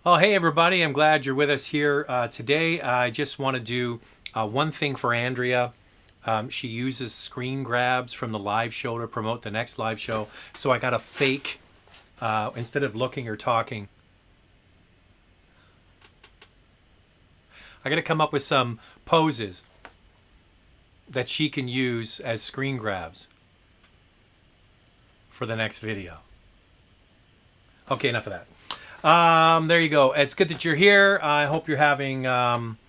Oh, hey everybody, I'm glad you're with us here today. I just want to do one thing for Andrea. She uses screen grabs from the live show to promote the next live show. So I got a fake, instead of looking or talking, I got to come up with some poses that she can use as screen grabs for the next video. Okay, enough of that. There you go. It's good that you're here. I hope you're having some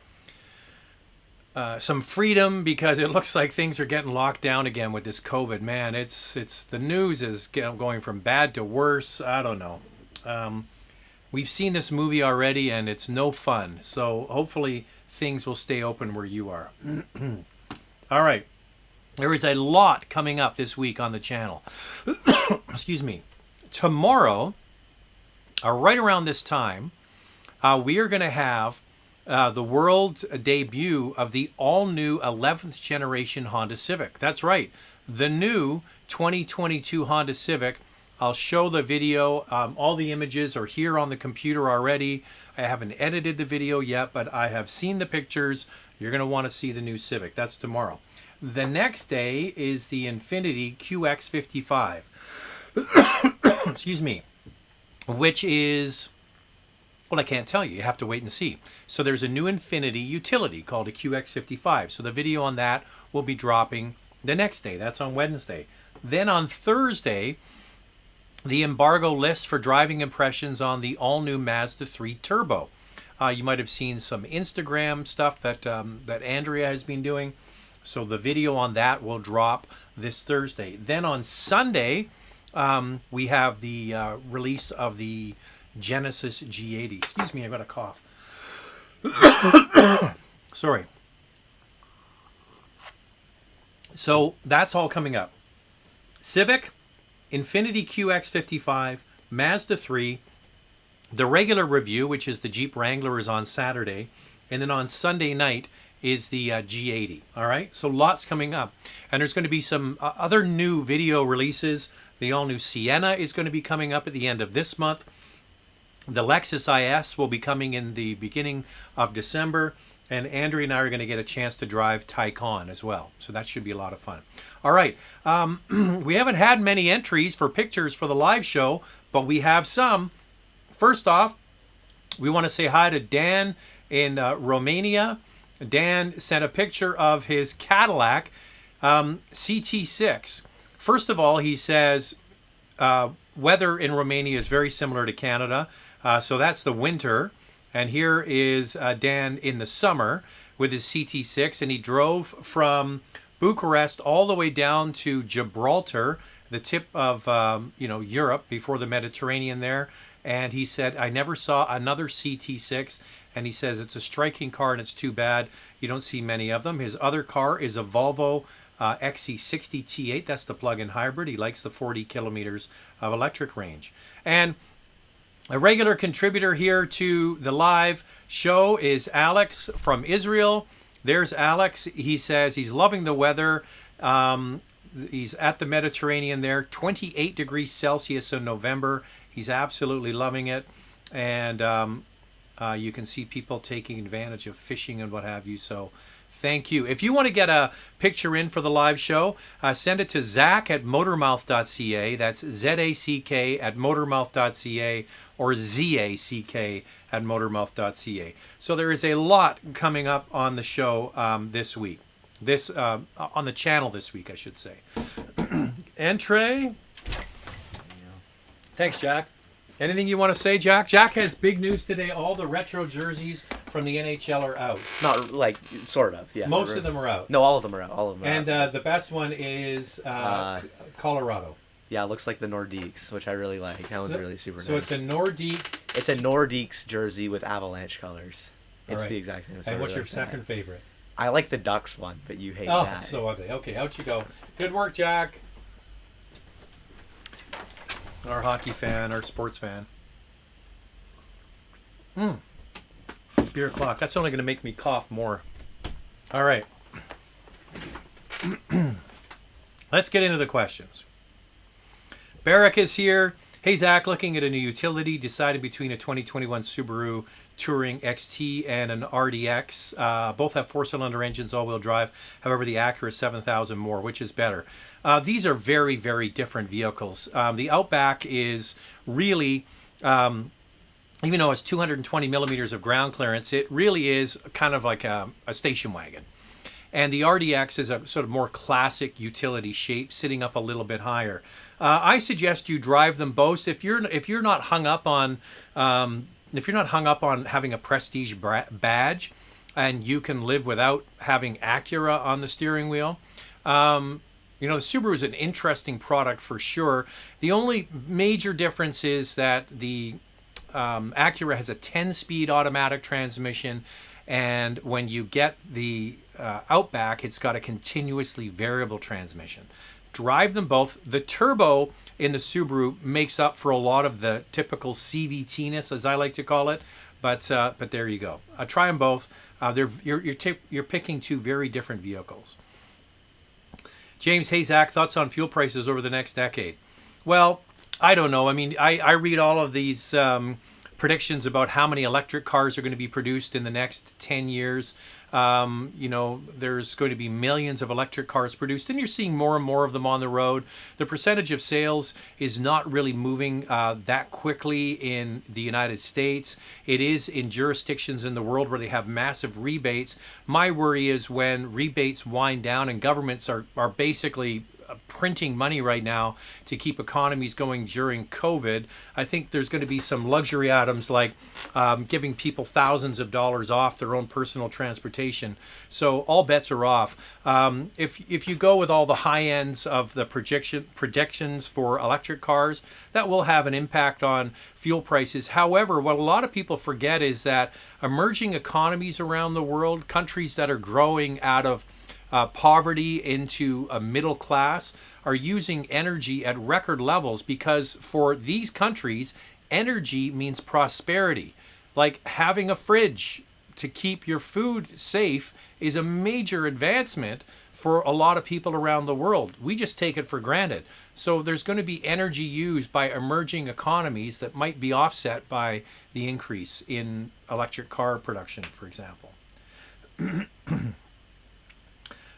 freedom, because it looks like things are getting locked down again with this COVID. Man, it's the news is going from bad to worse. I don't know. We've seen this movie already, and it's no fun. So hopefully things will stay open where you are. All right. There is a lot coming up this week on the channel. Excuse me. Tomorrow, right around this time, we are going to have the world debut of the all-new 11th generation Honda Civic. That's right, the new 2022 Honda Civic. I'll show the video. All the images are here on the computer already. I haven't edited the video yet, but I have seen the pictures. You're going to want to see the new Civic. That's tomorrow. The next day is the Infiniti QX55. Excuse me. Which is, well, I can't tell you. You have to wait and see. So there's a new Infiniti utility called a QX55. So the video on that will be dropping the next day. That's on Wednesday. Then on Thursday, the embargo list for driving impressions on the all-new Mazda 3 Turbo. You might have seen some Instagram stuff that Andrea has been doing. So the video on that will drop this Thursday. Then on Sunday, we have the release of the Genesis G80. Excuse me, I've got a cough. Sorry. So that's all coming up. Civic, Infiniti QX55, Mazda 3, the regular review, which is the Jeep Wrangler, is on Saturday. And then on Sunday night is the G80. All right, so lots coming up. And there's going to be some other new video releases. The all-new Sienna is going to be coming up at the end of this month. The Lexus IS will be coming in the beginning of December. And Andrea and I are going to get a chance to drive Taycan as well. So that should be a lot of fun. All right. We haven't had many entries for pictures for the live show, but we have some. First off, we want to say hi to Dan in Romania. Dan sent a picture of his Cadillac CT6. First of all, he says weather in Romania is very similar to Canada. So that's the winter. And here is Dan in the summer with his CT6. And he drove from Bucharest all the way down to Gibraltar, the tip of Europe before the Mediterranean there. And he said, I never saw another CT6. And he says it's a striking car, and it's too bad you don't see many of them. His other car is a Volvo XC60 T8. That's the plug-in hybrid. He likes the 40 kilometers of electric range. And a regular contributor here to the live show is Alex from Israel. There's Alex. He says he's loving the weather. He's at the Mediterranean there, 28 degrees Celsius in November. He's absolutely loving it. And you can see people taking advantage of fishing and what have you. So thank you. If you want to get a picture in for the live show, send it to Zach@motormouth.ca. That's ZACK at motormouth.ca, or ZACK@motormouth.ca. So there is a lot coming up on the show this week. On the channel this week, I should say. Entree. Thanks, Jack. Anything you want to say, Jack? Jack has big news today. All the retro jerseys from the NHL are out. Not like, sort of, yeah. Most of them are out. No, all of them are out. All of them are and out. The best one is Colorado. Yeah, it looks like the Nordiques, which I really like. That one's really super nice. So it's a Nordique. It's a Nordiques jersey with avalanche colors. It's the exact same. And what's your second favorite? I like the Ducks one, but you hate that. Oh, it's so ugly. Okay, out you go. Good work, Jack. Our hockey fan, our sports fan. It's beer o'clock. That's only going to make me cough more. All right. Let's get into the questions. Barrick is here. Hey Zach, looking at a new utility, deciding between a 2021 Subaru Touring Xt and an RDX. Both have four-cylinder engines, all-wheel drive. However, the Acura is 7,000 more. Which is better? These are very, very different vehicles. The Outback is really, even though it's 220 millimeters of ground clearance, it really is kind of like a station wagon. And the RDX is a sort of more classic utility shape, sitting up a little bit higher. I suggest you drive them both if you're not hung up on having a prestige badge, and you can live without having Acura on the steering wheel. The Subaru is an interesting product for sure. The only major difference is that the Acura has a 10-speed automatic transmission, and when you get the Outback, it's got a continuously variable transmission. Drive them both. The turbo in the Subaru makes up for a lot of the typical CVT-ness, as I like to call it. But there you go. Try them both. You're picking two very different vehicles. James, hey Zach, thoughts on fuel prices over the next decade? Well, I don't know. I mean, I read all of these predictions about how many electric cars are going to be produced in the next 10 years. There's going to be millions of electric cars produced, and you're seeing more and more of them on the road. The percentage of sales is not really moving that quickly in the United States. It is in jurisdictions in the world where they have massive rebates. My worry is when rebates wind down and governments are basically printing money right now to keep economies going during COVID. I think there's going to be some luxury items like giving people thousands of dollars off their own personal transportation. So all bets are off. If you go with all the high ends of the projections for electric cars, that will have an impact on fuel prices. However, what a lot of people forget is that emerging economies around the world, countries that are growing out of poverty into a middle class, are using energy at record levels, because for these countries, energy means prosperity. Like having a fridge to keep your food safe is a major advancement for a lot of people around the world. We just take it for granted. So there's going to be energy used by emerging economies that might be offset by the increase in electric car production, for example.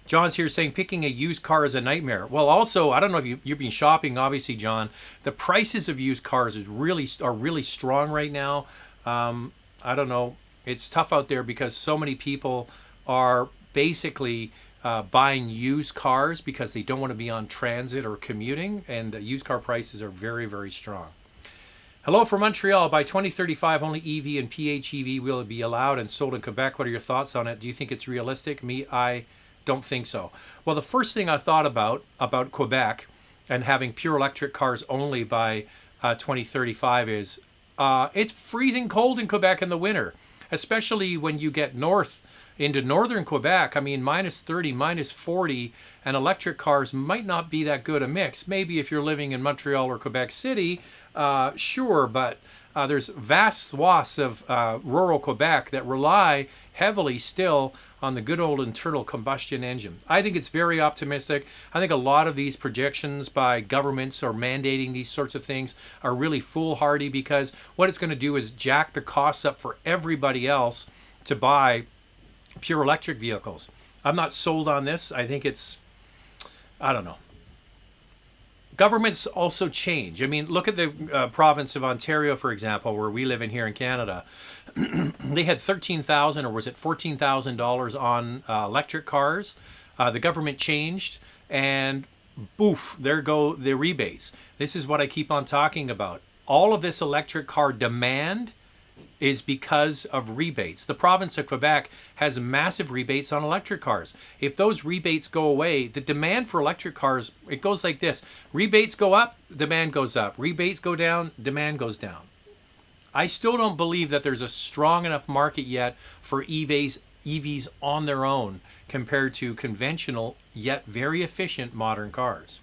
John's here saying picking a used car is a nightmare. Well, also, I don't know if you've been shopping, obviously, John. The prices of used cars are really strong right now. I don't know. It's tough out there because so many people are basically buying used cars because they don't want to be on transit or commuting, and used car prices are very, very strong. Hello from Montreal. By 2035, only EV and PHEV will be allowed and sold in Quebec. What are your thoughts on it? Do you think it's realistic? I don't think so. Well, the first thing I thought about Quebec and having pure electric cars only by 2035 is it's freezing cold in Quebec in the winter, especially when you get north into northern Quebec. I mean, minus 30, minus 40, and electric cars might not be that good a mix. Maybe if you're living in Montreal or Quebec City, sure, but there's vast swaths of rural Quebec that rely heavily still on the good old internal combustion engine. I think it's very optimistic. I think a lot of these projections by governments or mandating these sorts of things are really foolhardy, because what it's going to do is jack the costs up for everybody else to buy pure electric vehicles. I'm not sold on this. I think I don't know. Governments also change. I mean, look at the province of Ontario, for example, where we live in here in Canada. They had $13,000 or was it $14,000 on electric cars. The government changed, and boof, there go the rebates. This is what I keep on talking about. All of this electric car demand is because of rebates. The province of Quebec has massive rebates on electric cars. If those rebates go away, the demand for electric cars, it goes like this. Rebates go up, demand goes up. Rebates go down, demand goes down. I still don't believe that there's a strong enough market yet for EVs on their own compared to conventional yet very efficient modern cars.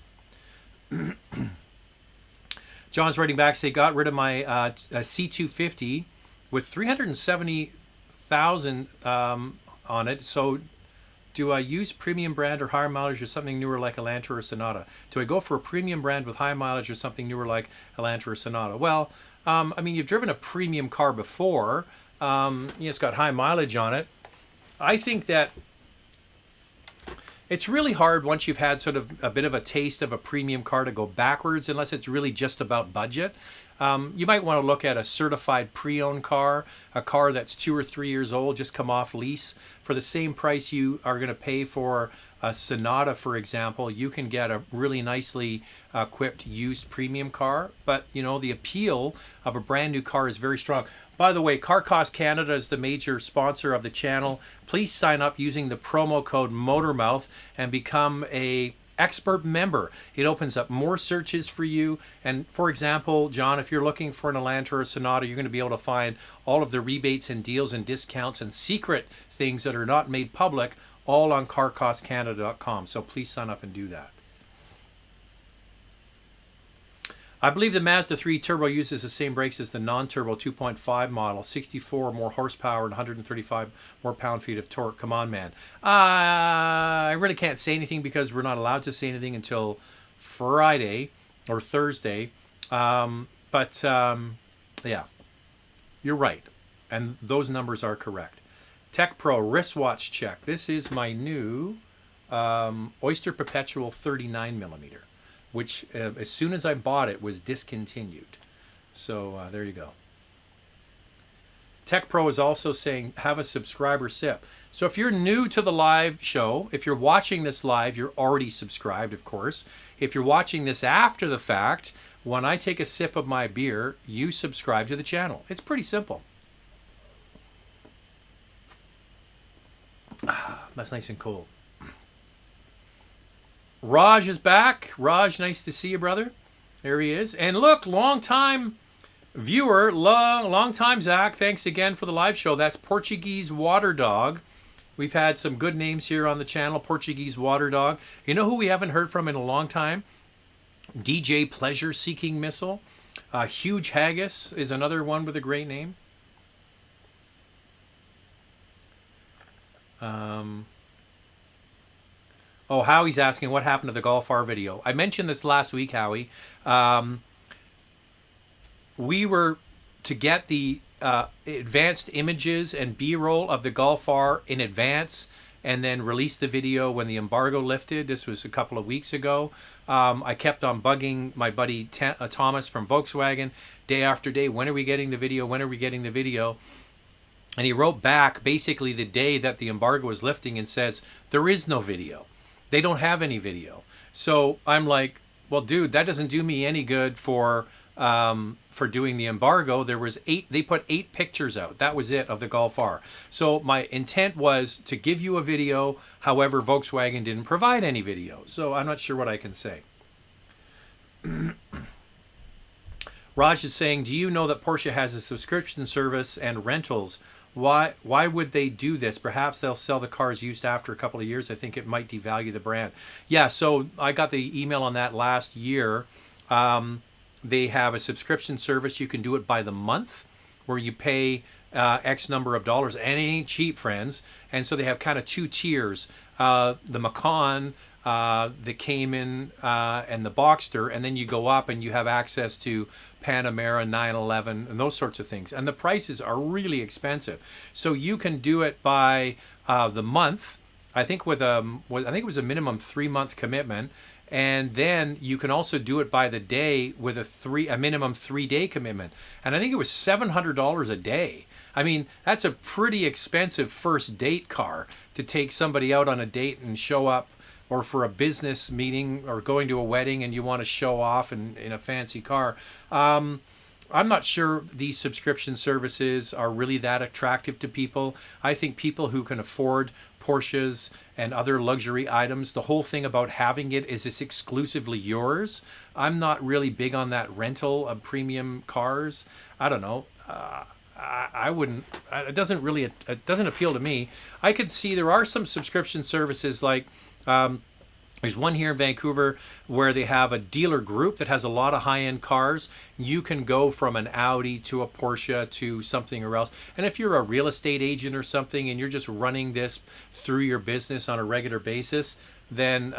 John's writing back, say, got rid of my C250 with 370,000 on it. So Do I use premium brand or higher mileage or something newer like Elantra or Sonata? Do I go for a premium brand with high mileage or something newer like Elantra or Sonata? Well, I mean, you've driven a premium car before. It's got high mileage on it. I think that it's really hard once you've had sort of a bit of a taste of a premium car to go backwards unless it's really just about budget. You might want to look at a certified pre-owned car, a car that's 2 or 3 years old, just come off lease. For the same price you are going to pay for a Sonata, for example, you can get a really nicely equipped used premium car. But, the appeal of a brand new car is very strong. By the way, Car Cost Canada is the major sponsor of the channel. Please sign up using the promo code MOTORMOUTH and become a expert member. It opens up more searches for you. And for example, John, if you're looking for an Elantra or a Sonata, you're going to be able to find all of the rebates and deals and discounts and secret things that are not made public all on carcostcanada.com. So please sign up and do that. I believe the Mazda 3 Turbo uses the same brakes as the non-turbo 2.5 model, 64 more horsepower and 135 more pound-feet of torque. Come on, man. I really can't say anything because we're not allowed to say anything until Friday or Thursday. Yeah, you're right. And those numbers are correct. Tech Pro wristwatch check. This is my new Oyster Perpetual 39 millimeter. Which as soon as I bought it was discontinued. So there you go. Tech Pro is also saying have a subscriber sip. So if you're new to the live show, if you're watching this live, you're already subscribed, of course. If you're watching this after the fact, when I take a sip of my beer, you subscribe to the channel. It's pretty simple. That's nice and cold. Raj is back. Raj, nice to see you, brother. There he is. And look, long time viewer, long time Zach. Thanks again for the live show. That's Portuguese Water Dog. We've had some good names here on the channel. Portuguese Water Dog. You know who we haven't heard from in a long time? DJ Pleasure Seeking Missile. Huge Haggis is another one with a great name. Oh, Howie's asking what happened to the Golf R video. I mentioned this last week, Howie. We were to get the advanced images and B-roll of the Golf R in advance and then release the video when the embargo lifted. This was a couple of weeks ago. I kept on bugging my buddy Thomas from Volkswagen day after day. When are we getting the video? When are we getting the video? And he wrote back basically the day that the embargo was lifting and says, there is no video. They don't have any video. So I'm like, well, dude, that doesn't do me any good for doing the embargo. There was they put 8 pictures out. That was it of the Golf R. So my intent was to give you a video. However, Volkswagen didn't provide any video. So I'm not sure what I can say. Raj is saying, do you know that Porsche has a subscription service and rentals? Why would they do this? Perhaps they'll sell the cars used after a couple of years. I think it might devalue the brand. Yeah, so I got the email on that last year. They have a subscription service. You can do it by the month where you pay X number of dollars. And it ain't cheap, friends. And so they have kind of 2 tiers. The Macan, the Cayman, and the Boxster. And then you go up and you have access to Panamera, 911, and those sorts of things. And the prices are really expensive. So you can do it by the month. I think it was a minimum 3-month commitment. And then you can also do it by the day with a minimum 3-day commitment. And I think it was $700 a day. I mean, that's a pretty expensive first date car to take somebody out on a date and show up, or for a business meeting or going to a wedding and you want to show off in a fancy car. I'm not sure these subscription services are really that attractive to people. I think people who can afford Porsches and other luxury items, the whole thing about having it is it's exclusively yours. I'm not really big on that rental of premium cars. I don't know. I wouldn't. It doesn't appeal to me. I could see there are some subscription services like There's one here in Vancouver where they have a dealer group that has a lot of high-end cars. You can go from an Audi to a Porsche to something or else. And if you're a real estate agent or something and you're just running this through your business on a regular basis, then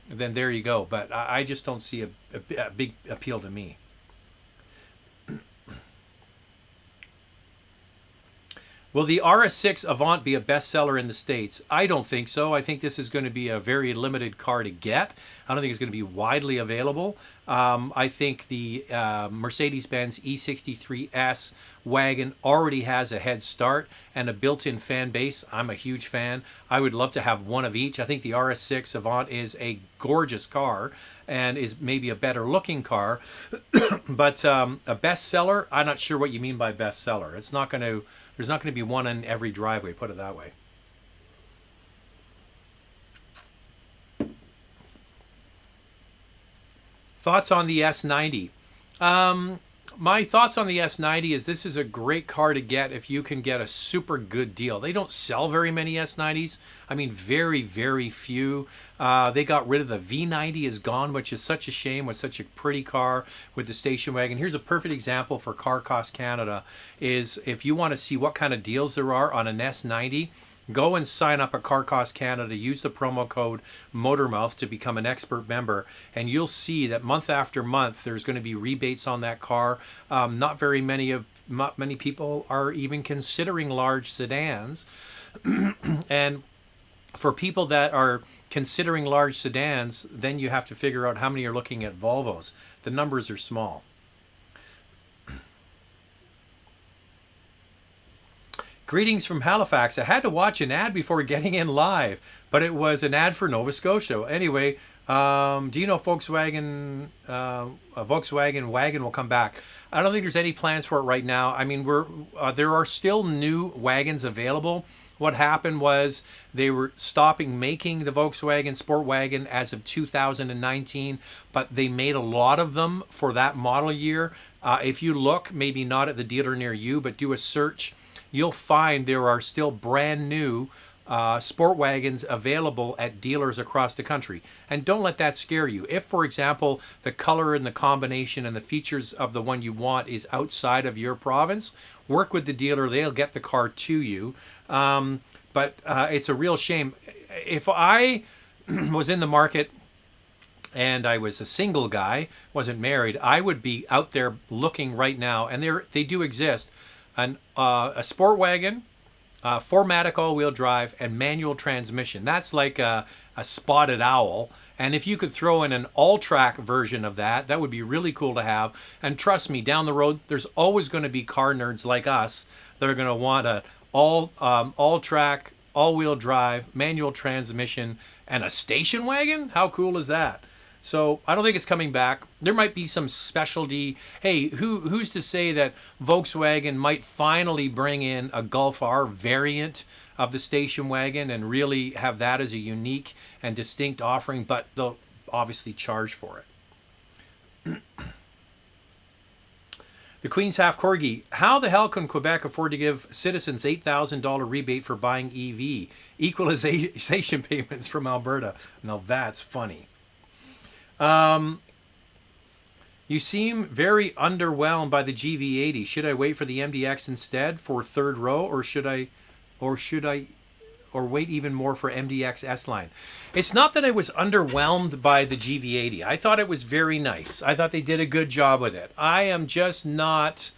there you go. But I just don't see a big appeal to me. Will the RS6 Avant be a bestseller in the States? I don't think so. I think this is going to be a very limited car to get. I don't think it's going to be widely available. I think the Mercedes-Benz E63S wagon already has a head start and a built-in fan base. I'm a huge fan. I would love to have one of each. I think the RS6 Avant is a gorgeous car and is maybe a better looking car. But a bestseller, I'm not sure what you mean by bestseller. It's not going to... There's not going to be one in every driveway, put it that way. Thoughts on the S90? My thoughts on the S90 is this is a great car to get if you can get a super good deal. They don't sell very many S90s. I mean, very, very few. They got rid of the V90 is gone, which is such a shame with such a pretty car with the station wagon. Here's a perfect example for Car Cost Canada is if you want to see what kind of deals there are on an S90, go and sign up at Car Cost Canada. Use the promo code MOTORMOUTH to become an expert member, and you'll see that month after month there's going to be rebates on that car. Not many people are even considering large sedans, and for people that are considering large sedans, then you have to figure out how many are looking at Volvos. The numbers are small. Greetings from Halifax. I had to watch an ad before getting in live, but it was an ad for Nova Scotia. Anyway, do you know Volkswagen? A Volkswagen wagon will come back. I don't think there's any plans for it right now. I mean, there are still new wagons available. What happened was they were stopping making the Volkswagen Sport Wagon as of 2019, but they made a lot of them for that model year. If you look, maybe not at the dealer near you, but do a search, you'll find there are still brand new sport wagons available at dealers across the country. And don't let that scare you. If, for example, the color and the combination and the features of the one you want is outside of your province, work with the dealer. They'll get the car to you. But it's a real shame. If I was in the market and I was a single guy, wasn't married, I would be out there looking right now, and they do exist, a sport wagon, 4MATIC all-wheel drive, and manual transmission. That's like a spotted owl. And if you could throw in an all-track version of that, that would be really cool to have. And trust me, down the road, there's always going to be car nerds like us that are going to want a all-track, all-wheel drive, manual transmission, and a station wagon? How cool is that? So I don't think it's coming back. There might be some specialty. Hey, who's to say that Volkswagen might finally bring in a Golf R variant of the station wagon and really have that as a unique and distinct offering, but they'll obviously charge for it. The Queen's Half Corgi. How the hell can Quebec afford to give citizens $8,000 rebate for buying EV? Equalization payments from Alberta. Now that's funny. You seem very underwhelmed by the GV80. Should I wait for the MDX instead for third row, or should I wait even more for MDX S-Line? It's not that I was underwhelmed by the GV80. I thought it was very nice. I thought they did a good job with it. I am just not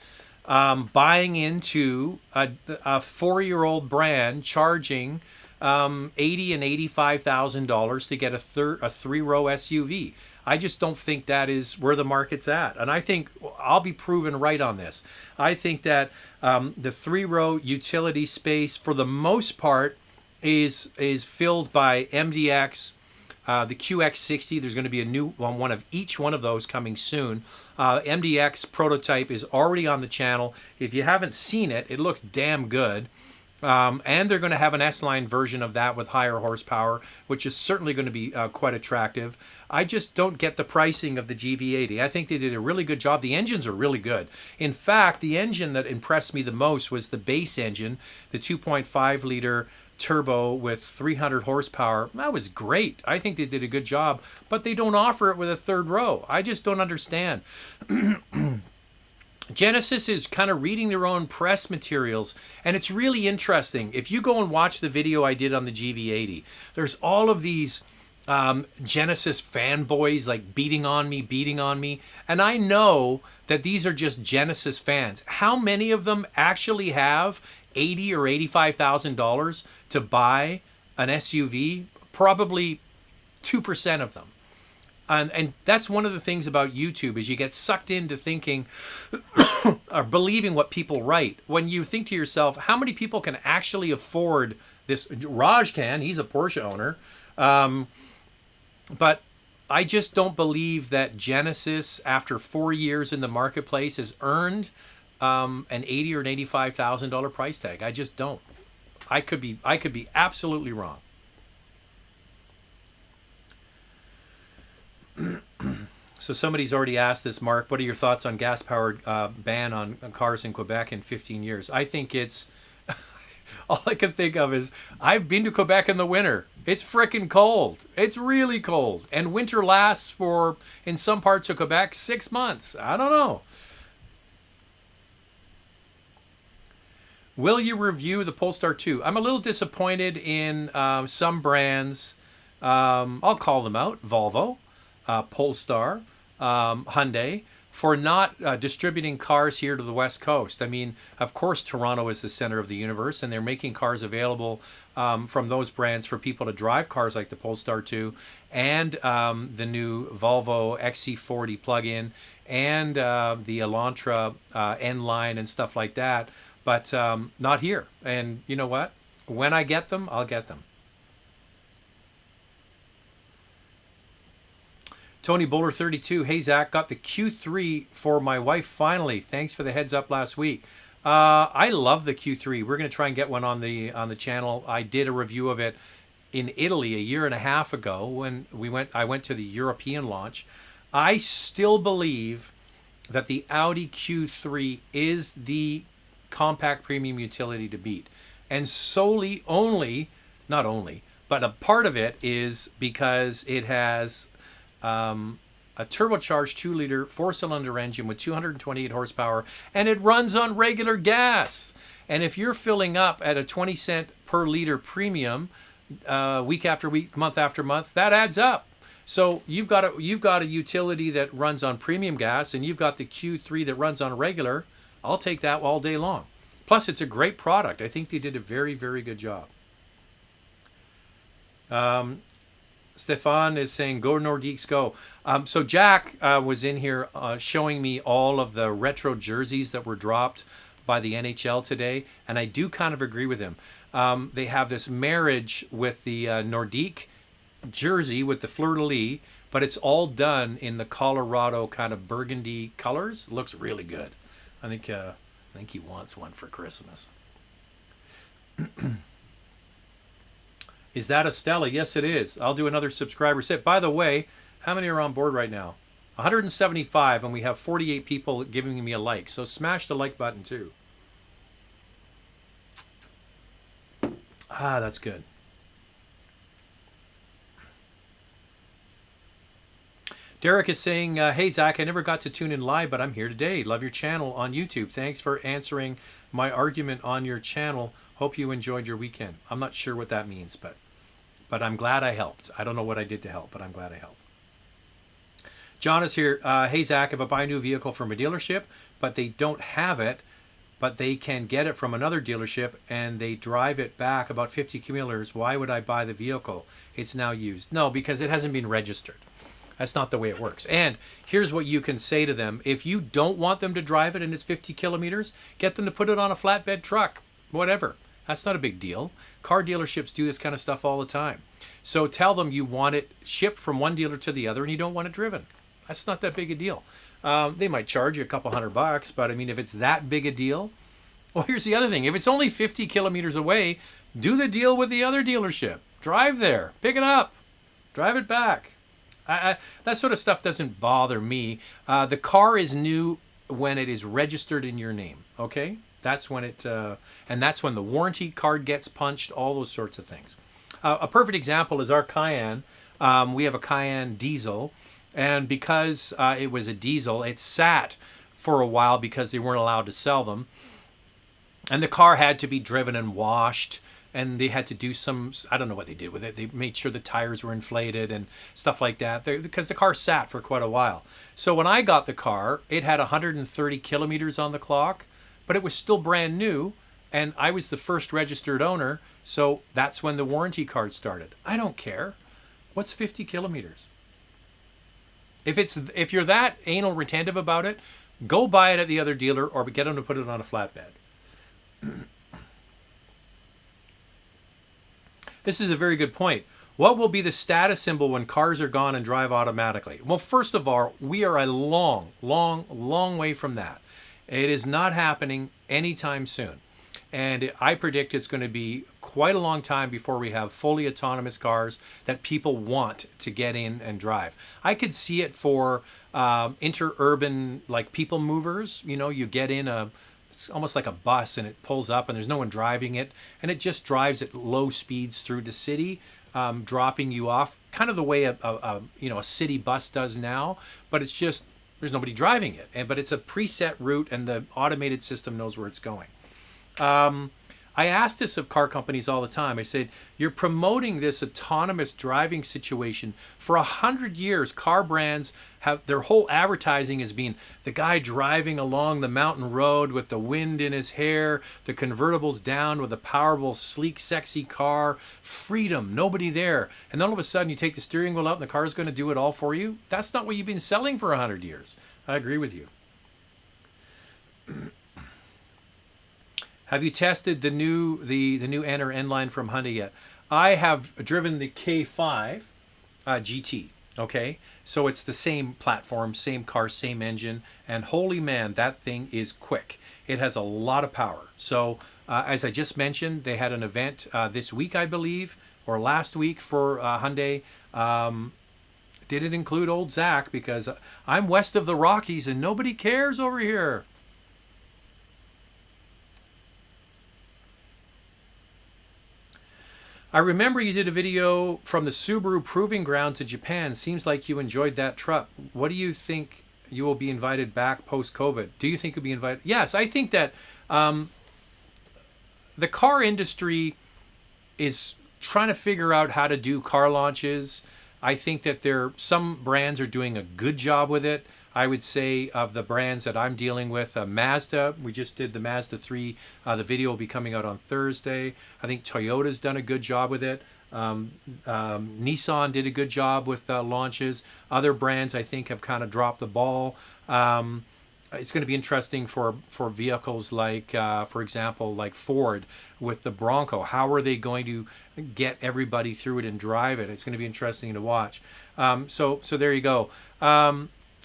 buying into a 4-year-old brand charging $80,000 and $85,000 to get a 3-row SUV. I just don't think that is where the market's at. And I think I'll be proven right on this. I think that the 3-row utility space, for the most part, is filled by MDX, the QX60. There's going to be a new one of each one of those coming soon. MDX prototype is already on the channel. If you haven't seen it, it looks damn good. And they're going to have an S-Line version of that with higher horsepower, which is certainly going to be quite attractive. I just don't get the pricing of the GV80. I think they did a really good job. The engines are really good. In fact, the engine that impressed me the most was the base engine, the 2.5-liter turbo with 300 horsepower. That was great. I think they did a good job, but they don't offer it with a third row. I just don't understand. Genesis is kind of reading their own press materials, and it's really interesting. If you go and watch the video I did on the GV80, there's all of these Genesis fanboys like beating on me, and I know that these are just Genesis fans. How many of them actually have $80,000 or $85,000 to buy an SUV? Probably 2% of them. And that's one of the things about YouTube is you get sucked into thinking or believing what people write. When you think to yourself, how many people can actually afford this? Raj can. He's a Porsche owner. But I just don't believe that Genesis, after 4 years in the marketplace, has earned an $80,000 or an $85,000 price tag. I just don't. I could be absolutely wrong. So somebody's already asked this, Mark. What are your thoughts on gas-powered ban on cars in Quebec in 15 years? I think it's all I can think of is I've been to Quebec in the winter. It's frickin' cold. It's really cold, and winter lasts for, in some parts of Quebec, 6 months. I don't know. Will you review the Pollstar 2? I'm a little disappointed in some brands. I'll call them out. Volvo, Pollstar, Hyundai, for not distributing cars here to the West Coast. I mean, of course, Toronto is the center of the universe, and they're making cars available from those brands for people to drive cars like the Pollstar 2 and the new Volvo XC40 plug-in and the Elantra N-Line and stuff like that. But not here. And you know what? When I get them, I'll get them. Tony Bowler 32. Hey, Zach, got the Q3 for my wife finally. Thanks for the heads up last week. I love the Q3. We're going to try and get one on the channel. I did a review of it in Italy a year and a half ago when I went to the European launch. I still believe that the Audi Q3 is the compact premium utility to beat, and solely not only, but a part of it is because it has a turbocharged 2-liter 4-cylinder engine with 228 horsepower, and it runs on regular gas. And if you're filling up at a 20 cent per liter premium week after week, month after month, that adds up. So you've got a utility that runs on premium gas, and you've got the Q3 that runs on regular. I'll take that all day long. Plus, it's a great product. I think they did a very, very good job. Stefan is saying, go Nordiques, go. So Jack was in here showing me all of the retro jerseys that were dropped by the NHL today, and I do kind of agree with him. They have this marriage with the Nordique jersey with the fleur-de-lis, but it's all done in the Colorado kind of burgundy colors. Looks really good. I think he wants one for Christmas. Is that a Stella? Yes, it is. I'll do another subscriber sit. By the way, how many are on board right now? 175, and we have 48 people giving me a like. So smash the like button too. Ah, that's good. Derek is saying, hey, Zach, I never got to tune in live, but I'm here today. Love your channel on YouTube. Thanks for answering my argument on your channel. Hope you enjoyed your weekend. I'm not sure what that means, but I'm glad I helped. I don't know what I did to help, but I'm glad I helped. John is here. Hey, Zach, if I buy a new vehicle from a dealership, but they don't have it, but they can get it from another dealership, and they drive it back about 50 kilometers, why would I buy the vehicle? It's now used. No, because it hasn't been registered. That's not the way it works. And here's what you can say to them. If you don't want them to drive it and it's 50 kilometers, get them to put it on a flatbed truck, whatever. That's not a big deal. Car dealerships do this kind of stuff all the time. So tell them you want it shipped from one dealer to the other and you don't want it driven. That's not that big a deal. They might charge you a couple $100, but I mean, if it's that big a deal, well, here's the other thing. If it's only 50 kilometers away, do the deal with the other dealership. Drive there, pick it up, drive it back. That sort of stuff doesn't bother me. The car is new when it is registered in your name. Okay, that's when it, and that's when the warranty card gets punched. All those sorts of things. A perfect example is our Cayenne. We have a Cayenne diesel, and because it was a diesel, it sat for a while because they weren't allowed to sell them, and the car had to be driven and washed. And they had to do some, I don't know what they did with it. They made sure the tires were inflated and stuff like that because the car sat for quite a while. So when I got the car, it had 130 kilometers on the clock, but it was still brand new. And I was the first registered owner. So that's when the warranty card started. I don't care. What's 50 kilometers? If you're that anal retentive about it, go buy it at the other dealer or get them to put it on a flatbed. This is a very good point. What will be the status symbol when cars are gone and drive automatically? Well, first of all, we are a long, long, long way from that. It is not happening anytime soon. And I predict it's going to be quite a long time before we have fully autonomous cars that people want to get in and drive. I could see it for interurban, like people movers. You know, you get in it's almost like a bus and it pulls up and there's no one driving it and it just drives at low speeds through the city, dropping you off kind of the way a city bus does now, but it's just there's nobody driving it, but it's a preset route and the automated system knows where it's going. I ask this of car companies all the time. I said, you're promoting this autonomous driving situation. For 100 years, car brands have their whole advertising has been the guy driving along the mountain road with the wind in his hair, the convertible's down with a powerful, sleek, sexy car, freedom, nobody there. And then all of a sudden you take the steering wheel out and the car's going to do it all for you. That's not what you've been selling for 100 years. I agree with you. Have you tested the new N or N line from Hyundai yet? I have driven the K5 GT. Okay, so it's the same platform, same car, same engine, and holy man, that thing is quick. It has a lot of power. So as I just mentioned, they had an event this week, I believe, or last week for Hyundai. Did it include old Zach? Because I'm west of the Rockies and nobody cares over here. I remember you did a video from the Subaru Proving Ground to Japan. Seems like you enjoyed that truck. What do you think you will be invited back post-COVID? Do you think you'll be invited? Yes, I think that the car industry is trying to figure out how to do car launches. I think that some brands are doing a good job with it. I would say of the brands that I'm dealing with, Mazda, we just did the Mazda 3. The video will be coming out on Thursday. I think Toyota's done a good job with it. Nissan did a good job with launches. Other brands, I think, have kind of dropped the ball. It's going to be interesting for vehicles like, for example, like Ford with the Bronco. How are they going to get everybody through it and drive it? It's going to be interesting to watch. So there you go.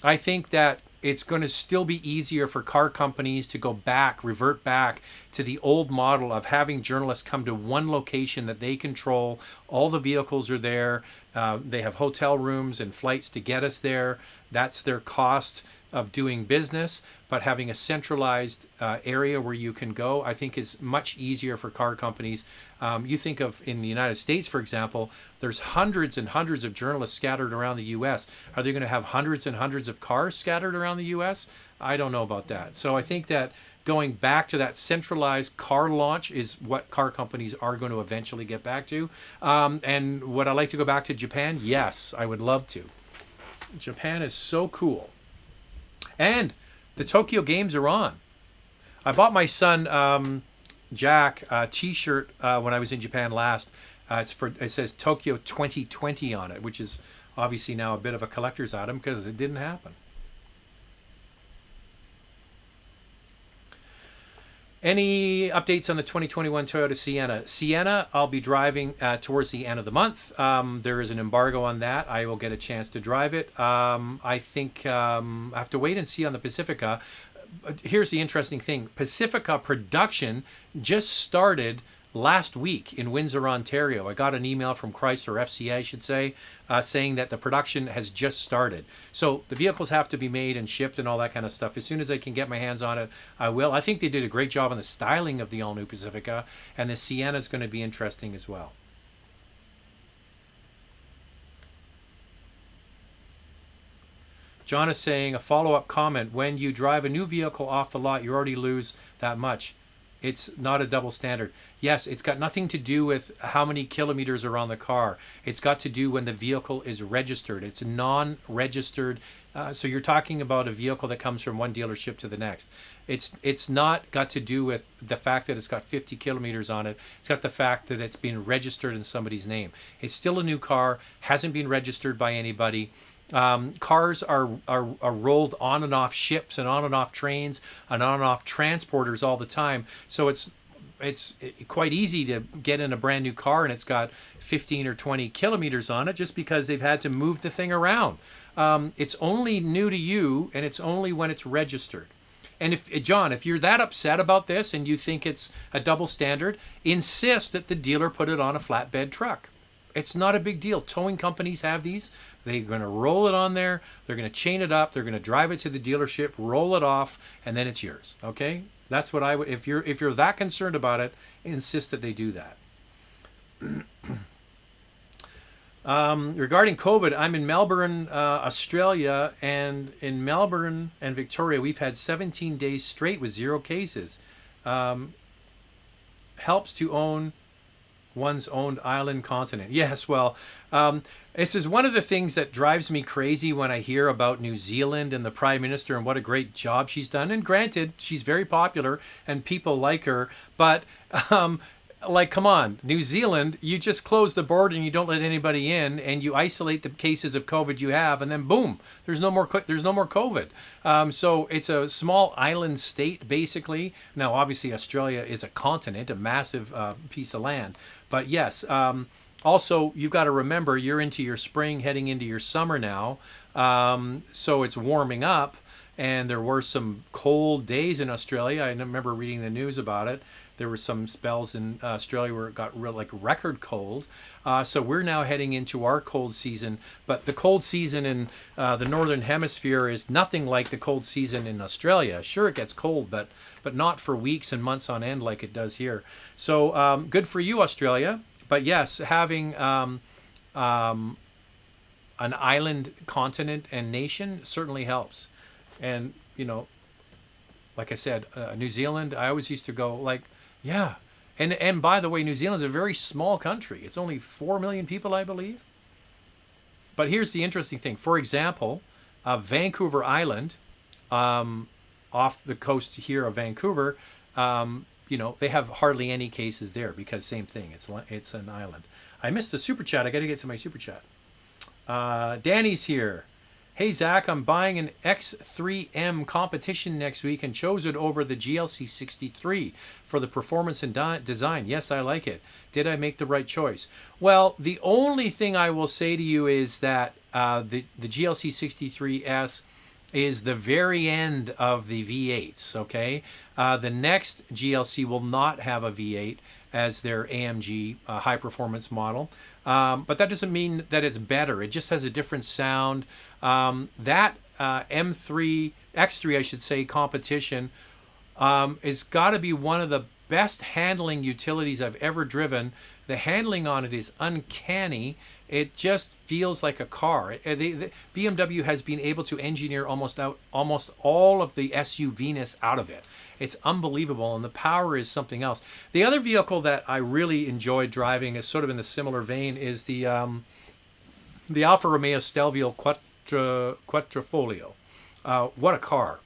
I think that it's going to still be easier for car companies to revert back to the old model of having journalists come to one location that they control. All the vehicles are there. They have hotel rooms and flights to get us there. That's their cost of doing business. But having a centralized area where you can go, I think is much easier for car companies. You think of in the United States, for example, there's hundreds and hundreds of journalists scattered around the U.S. Are they going to have hundreds and hundreds of cars scattered around the U.S.? I don't know about that. So I think that going back to that centralized car launch is what car companies are going to eventually get back to. And would I like to go back to Japan? Yes, I would love to. Japan is so cool. And the Tokyo Games are on. I bought my son Jack a T-shirt when I was in Japan last. It says Tokyo 2020 on it, which is obviously now a bit of a collector's item because it didn't happen. Any updates on the 2021 Toyota Sienna? Sienna, I'll be driving towards the end of the month. There is an embargo on that. I will get a chance to drive it. I think I have to wait and see on the Pacifica. Here's the interesting thing. Pacifica production just started last week in Windsor, Ontario, I got an email from Chrysler, FCA, I should say, saying that the production has just started. So the vehicles have to be made and shipped and all that kind of stuff. As soon as I can get my hands on it, I will. I think they did a great job on the styling of the all-new Pacifica, and the Sienna is going to be interesting as well. John is saying, a follow-up comment, when you drive a new vehicle off the lot, you already lose that much. It's not a double standard. Yes, it's got nothing to do with how many kilometers are on the car. It's got to do when the vehicle is registered. It's non-registered. So you're talking about a vehicle that comes from one dealership to the next. It's not got to do with the fact that it's got 50 kilometers on it. It's got the fact that it's been registered in somebody's name. It's still a new car, hasn't been registered by anybody. Cars are rolled on and off ships and on and off trains and on and off transporters all the time. So it's quite easy to get in a brand new car and it's got 15 or 20 kilometers on it just because they've had to move the thing around. It's only new to you, and it's only when it's registered. And John, if you're that upset about this and you think it's a double standard, insist that the dealer put it on a flatbed truck. It's not a big deal. Towing companies have these. They're going to roll it on there. They're going to chain it up. They're going to drive it to the dealership, roll it off, and then it's yours. Okay? That's what I would. If you're that concerned about it, insist that they do that. Regarding COVID, I'm in Melbourne, Australia, and in Melbourne and Victoria, we've had 17 days straight with 0 cases. Helps to own one's own island continent. Yes, well, this is one of the things that drives me crazy when I hear about New Zealand and the Prime Minister and what a great job she's done. And granted, she's very popular and people like her, but like, come on, New Zealand, you just close the border and you don't let anybody in, and you isolate the cases of COVID you have, and then boom, there's no more COVID. So it's a small island state, basically. Now, obviously, Australia is a continent, a massive piece of land. But yes, also, you've got to remember, you're into your spring, heading into your summer now. So it's warming up, and there were some cold days in Australia. I remember reading the news about it. There were some spells in Australia where it got record cold. So we're now heading into our cold season. But the cold season in the Northern Hemisphere is nothing like the cold season in Australia. Sure, it gets cold, but not for weeks and months on end like it does here. So good for you, Australia. But yes, having an island continent and nation certainly helps. And, you know, like I said, New Zealand, I always used to go like, yeah. And by the way, New Zealand is a very small country. It's only 4 million people, I believe. But here's the interesting thing. For example, Vancouver Island, off the coast here of Vancouver, you know, they have hardly any cases there because same thing. It's an island. I missed the super chat. I got to get to my super chat. Danny's here. Hey, Zach, I'm buying an X3M competition next week and chose it over the GLC 63 for the performance and design. Yes, I like it. Did I make the right choice? Well, the only thing I will say to you is that the GLC 63S is the very end of the V8s, okay? The next GLC will not have a V8 as their AMG high-performance model. But that doesn't mean that it's better. It just has a different sound. That X3, I should say, competition is got to be one of the best handling utilities I've ever driven. The handling on it is uncanny. It just feels like a car. The BMW has been able to engineer almost all of the SUV-ness out of it. It's unbelievable, and the power is something else. The other vehicle that I really enjoyed driving is sort of in the similar vein is the Alfa Romeo Stelvio Quattrofoglio. What a car!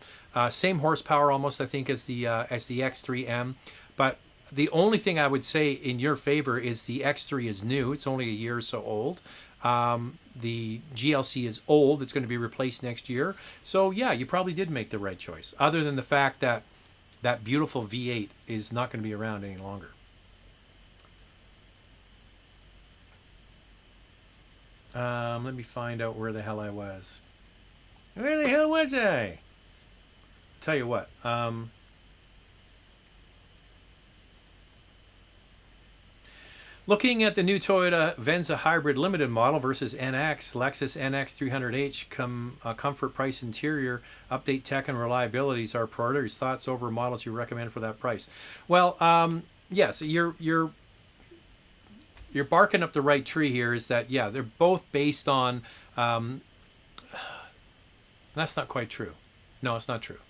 Same horsepower almost, I think, as the X3M, but the only thing I would say in your favor is the X3 is new. It's only a year or so old. The GLC is old. It's going to be replaced next year. So yeah, you probably did make the right choice. Other than the fact that that beautiful V8 is not going to be around any longer. Let me find out where the hell I was. Where the hell was I? Tell you what. Looking at the new Toyota Venza Hybrid Limited model versus NX, Lexus NX 300H, comfort, price, interior, update, tech, and reliability is our priorities. Thoughts over models you recommend for that price? Well, yes, you're barking up the right tree here. Is that, yeah, they're both based on. That's not quite true. No, it's not true.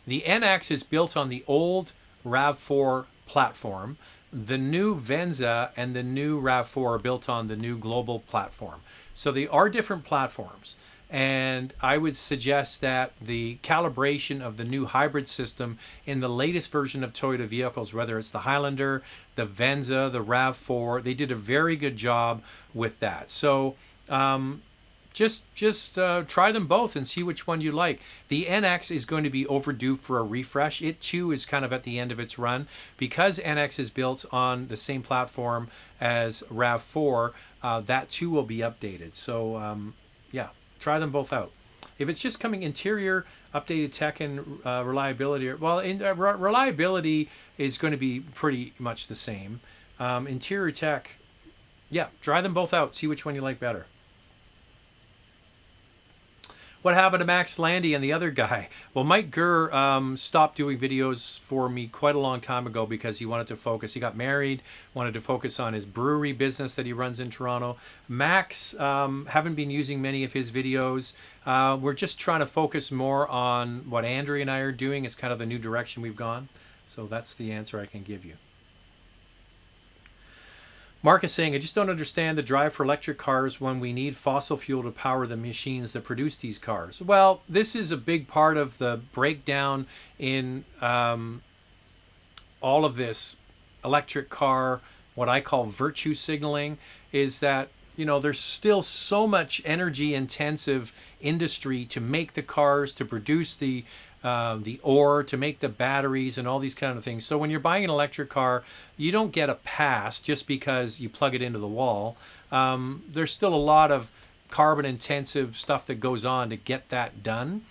The NX is built on the old RAV4 platform. The new Venza and the new RAV4 are built on the new global platform. So they are different platforms. And I would suggest that the calibration of the new hybrid system in the latest version of Toyota vehicles, whether it's the Highlander, the Venza, the RAV4, they did a very good job with that. So just try them both and see which one you like. The NX is going to be overdue for a refresh. It too is kind of at the end of its run. Because NX is built on the same platform as RAV4, that too will be updated. So yeah, try them both out. If it's just coming interior, updated tech, and reliability, well, reliability is going to be pretty much the same. Interior tech, yeah, try them both out. See which one you like better. What happened to Max Landy and the other guy? Well, Mike Gurr stopped doing videos for me quite a long time ago because he wanted to focus. He got married, wanted to focus on his brewery business that he runs in Toronto. Max, haven't been using many of his videos. We're just trying to focus more on what Andrea and I are doing. It's kind of the new direction we've gone. So that's the answer I can give you. Mark is saying, I just don't understand the drive for electric cars when we need fossil fuel to power the machines that produce these cars. Well, this is a big part of the breakdown in all of this electric car, what I call virtue signaling, is that, you know, there's still so much energy intensive industry to make the cars, to produce the ore, to make the batteries and all these kind of things. So when you're buying an electric car, you don't get a pass just because you plug it into the wall. There's still a lot of carbon intensive stuff that goes on to get that done.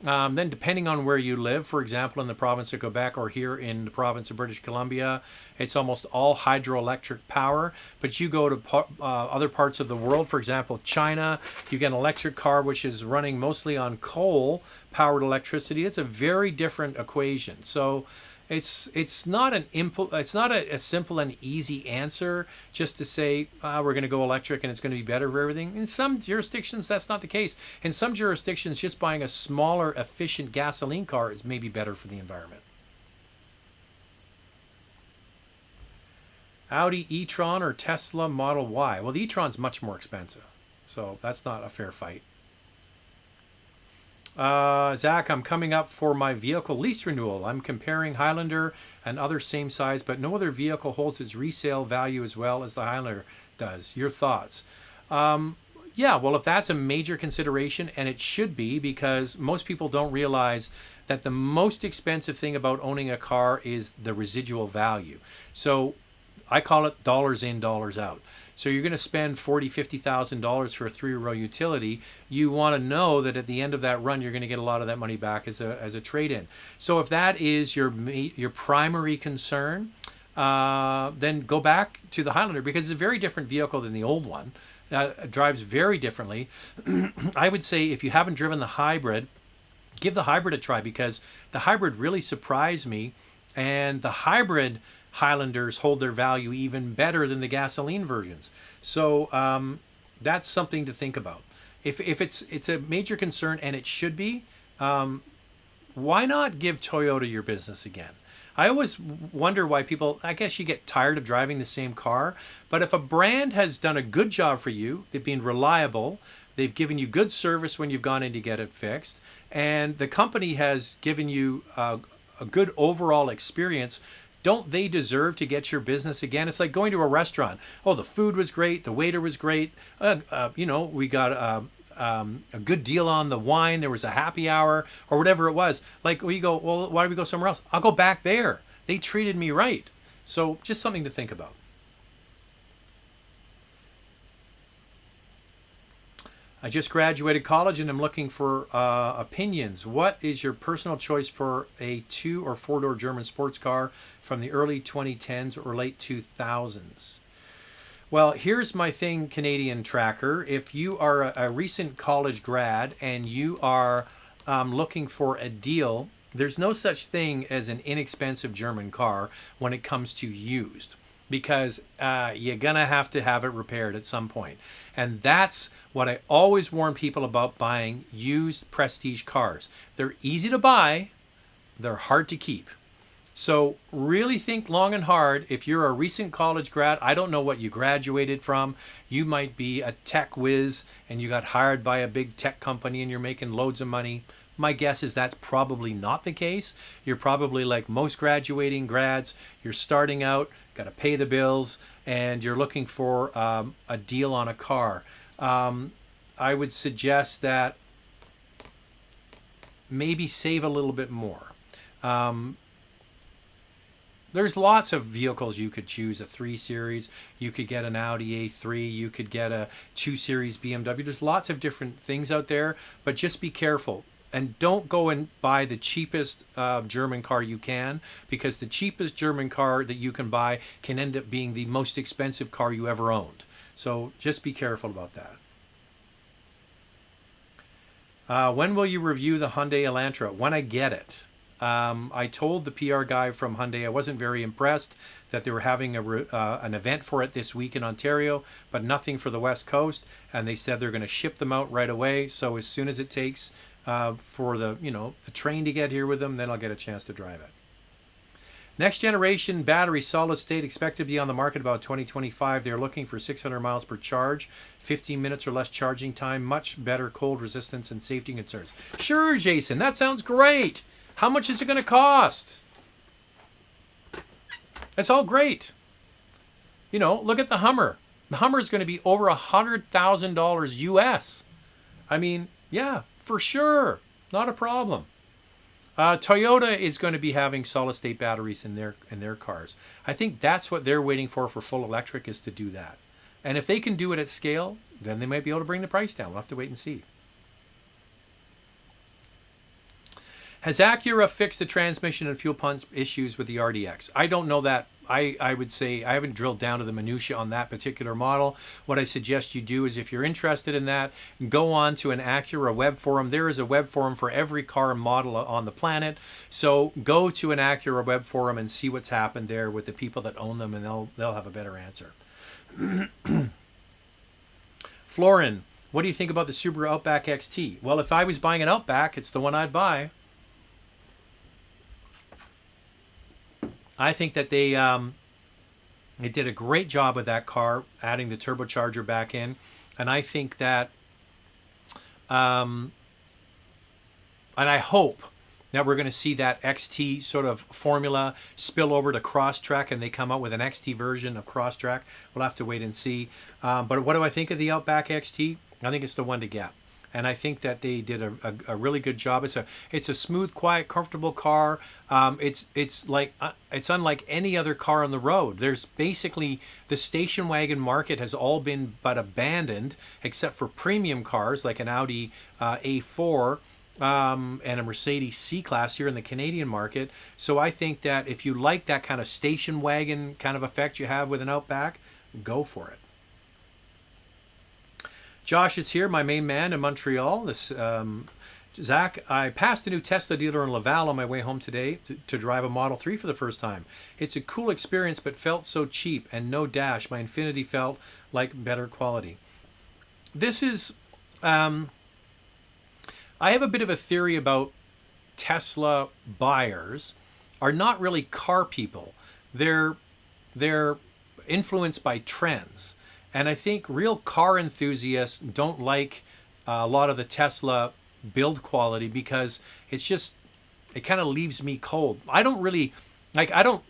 Then depending on where you live, for example, in the province of Quebec or here in the province of British Columbia, it's almost all hydroelectric power. But you go to other parts of the world, for example, China, you get an electric car which is running mostly on coal-powered electricity. It's a very different equation. So it's not a simple and easy answer just to say we're going to go electric and it's going to be better for everything. In some jurisdictions, that's not the case. In some jurisdictions, just buying a smaller, efficient gasoline car is maybe better for the environment. Audi e-tron or Tesla Model Y? Well, the e-tron's much more expensive, so that's not a fair fight. Zach, I'm coming up for my vehicle lease renewal. I'm comparing Highlander and other same size, but no other vehicle holds its resale value as well as the Highlander does. Your thoughts? Yeah, well, if that's a major consideration, and it should be, because most people don't realize that the most expensive thing about owning a car is the residual value. So I call it dollars in, dollars out. So you're going to spend $40,000, $50,000 for a 3-row utility. You want to know that at the end of that run, you're going to get a lot of that money back as a trade-in. So if that is your primary concern, then go back to the Highlander, because it's a very different vehicle than the old one. It drives very differently. I would say if you haven't driven the hybrid, give the hybrid a try, because the hybrid really surprised me, and the hybrid Highlanders hold their value even better than the gasoline versions. So that's something to think about. If it's a major concern, and it should be, why not give Toyota your business again? I always wonder why people, I guess you get tired of driving the same car, but if a brand has done a good job for you, they've been reliable, they've given you good service when you've gone in to get it fixed, and the company has given you a good overall experience, don't they deserve to get your business again? It's like going to a restaurant. Oh, the food was great. The waiter was great. We got a good deal on the wine. There was a happy hour or whatever it was. Like we go, well, why do we go somewhere else? I'll go back there. They treated me right. So just something to think about. I just graduated college and I'm looking for opinions. What is your personal choice for a 2- or 4-door German sports car from the early 2010s or late 2000s? Well, here's my thing, Canadian Tracker. If you are a recent college grad and you are looking for a deal, there's no such thing as an inexpensive German car when it comes to used, because you're going to have it repaired at some point. And that's what I always warn people about buying used prestige cars. They're easy to buy, they're hard to keep. So really think long and hard. If you're a recent college grad, I don't know what you graduated from. You might be a tech whiz and you got hired by a big tech company and you're making loads of money. My guess is that's probably not the case. You're probably like most graduating grads. You're starting out, got to pay the bills, and you're looking for a deal on a car. I would suggest that maybe save a little bit more. There's lots of vehicles you could choose. A 3 Series, you could get an Audi A3, you could get a 2 Series BMW. There's lots of different things out there, but just be careful. And don't go and buy the cheapest German car you can, because the cheapest German car that you can buy can end up being the most expensive car you ever owned. So just be careful about that. When will you review the Hyundai Elantra? When I get it. I told the PR guy from Hyundai I wasn't very impressed that they were having an event for it this week in Ontario, but nothing for the West Coast. And they said they're going to ship them out right away. So as soon as it takes for the train to get here with them, then I'll get a chance to drive it. Next generation battery solid state expected to be on the market about 2025. They're looking for 600 miles per charge, 15 minutes or less charging time, much better cold resistance and safety concerns. Sure, Jason, that sounds great. How much is it going to cost? That's all great. Look at the Hummer. The Hummer is going to be over $100,000 US. I mean, yeah, for sure. Not a problem. Toyota is going to be having solid state batteries in their cars. I think that's what they're waiting for full electric, is to do that. And if they can do it at scale, then they might be able to bring the price down. We'll have to wait and see. Has Acura fixed the transmission and fuel pump issues with the RDX? I don't know that. I would say I haven't drilled down to the minutia on that particular model. What I suggest you do is, if you're interested in that, go on to an Acura web forum. There is a web forum for every car and model on the planet. So go to an Acura web forum and see what's happened there with the people that own them, and they'll have a better answer. Florin, what do you think about the Subaru Outback XT? Well, if I was buying an Outback, it's the one I'd buy. I think that they did a great job with that car, adding the turbocharger back in. And I think that, and I hope that we're going to see that XT sort of formula spill over to Crosstrek, and they come out with an XT version of Crosstrek. We'll have to wait and see. But what do I think of the Outback XT? I think it's the one to get. And I think that they did a really good job. It's a smooth, quiet, comfortable car. It's unlike any other car on the road. There's basically, the station wagon market has all been but abandoned, except for premium cars like an Audi A4 and a Mercedes C-Class here in the Canadian market. So I think that if you like that kind of station wagon kind of effect you have with an Outback, go for it. Josh is here, my main man in Montreal. Zach, I passed a new Tesla dealer in Laval on my way home today to drive a Model 3 for the first time. It's a cool experience, but felt so cheap and no dash. My Infiniti felt like better quality. This is, I have a bit of a theory about Tesla buyers are not really car people. They're influenced by trends. And I think real car enthusiasts don't like a lot of the Tesla build quality, because it kind of leaves me cold.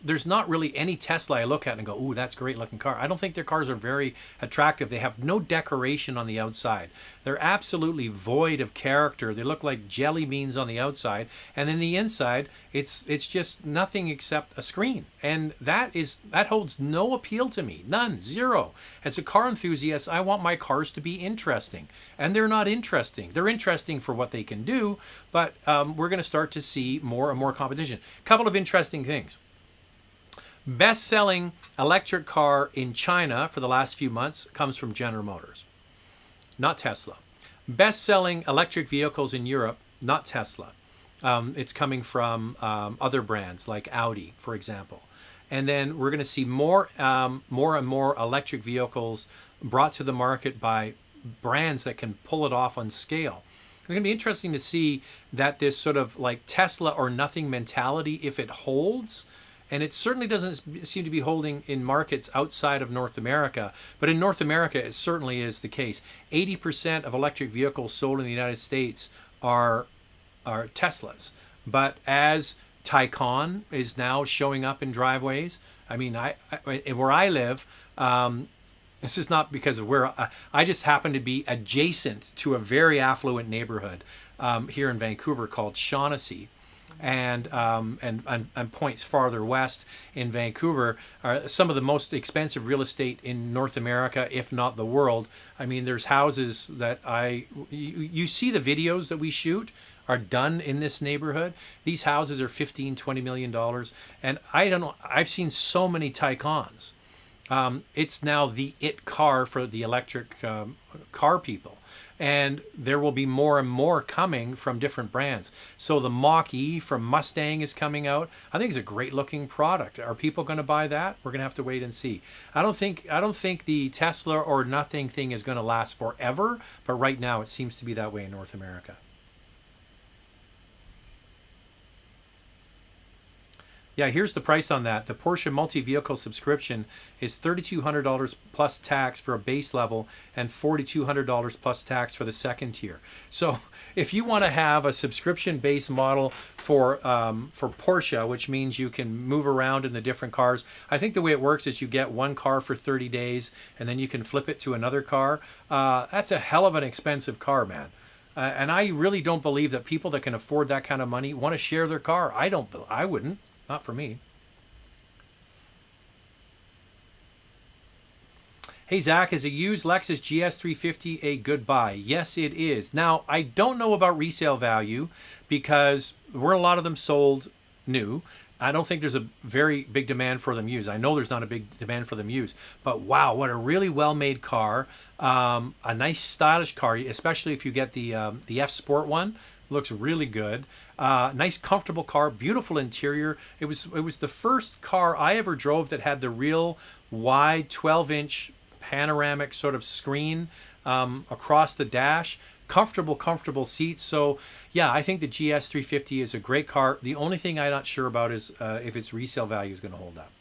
There's not really any Tesla I look at and go, ooh, that's a great looking car. I don't think their cars are very attractive. They have no decoration on the outside. They're absolutely void of character. They look like jelly beans on the outside. And then the inside, it's just nothing except a screen. And that holds no appeal to me. None. Zero. As a car enthusiast, I want my cars to be interesting. And they're not interesting. They're interesting for what they can do, but we're going to start to see more and more competition. A couple of interesting things. Best-selling electric car in China for the last few months comes from General Motors, not Tesla. Best-selling electric vehicles in Europe, not Tesla. It's coming from other brands like Audi, for example. And then we're going to see more and more electric vehicles brought to the market by brands that can pull it off on scale. It's going to be interesting to see that this sort of like Tesla or nothing mentality, if it holds. And it certainly doesn't seem to be holding in markets outside of North America. But in North America, it certainly is the case. 80% of electric vehicles sold in the United States are Teslas. But as Taycan is now showing up in driveways, I mean, where I live, this is not because of where I just happen to be adjacent to a very affluent neighborhood here in Vancouver called Shaughnessy. And points farther west in Vancouver are some of the most expensive real estate in North America, if not the world. I mean, there's houses that you see the videos that we shoot are done in this neighborhood. These houses are $15-20 million. And I've seen so many Taycans. It's now the it car for the electric car people. And there will be more and more coming from different brands. So the Mach-E from Mustang is coming out. I think it's a great looking product. Are people going to buy that? We're going to have to wait and see. I don't think the Tesla or nothing thing is going to last forever, but right now it seems to be that way in North America. Yeah, here's the price on that. The Porsche multi-vehicle subscription is $3,200 plus tax for a base level and $4,200 plus tax for the second tier. So if you want to have a subscription-based model for Porsche, which means you can move around in the different cars, I think the way it works is you get one car for 30 days and then you can flip it to another car. That's a hell of an expensive car, man. And I really don't believe that people that can afford that kind of money want to share their car. I wouldn't. Not for me. Hey, Zach, is a used Lexus GS350 a good buy? Yes, it is. Now, I don't know about resale value because there were a lot of them sold new. I don't think there's a very big demand for them used. I know there's not a big demand for them used. But wow, what a really well-made car. A nice stylish car, especially if you get the F Sport one. Looks really good. Nice, comfortable car. Beautiful interior. It was the first car I ever drove that had the real wide 12-inch panoramic sort of screen across the dash. Comfortable seats. So yeah, I think the GS350 is a great car. The only thing I'm not sure about is if its resale value is going to hold up.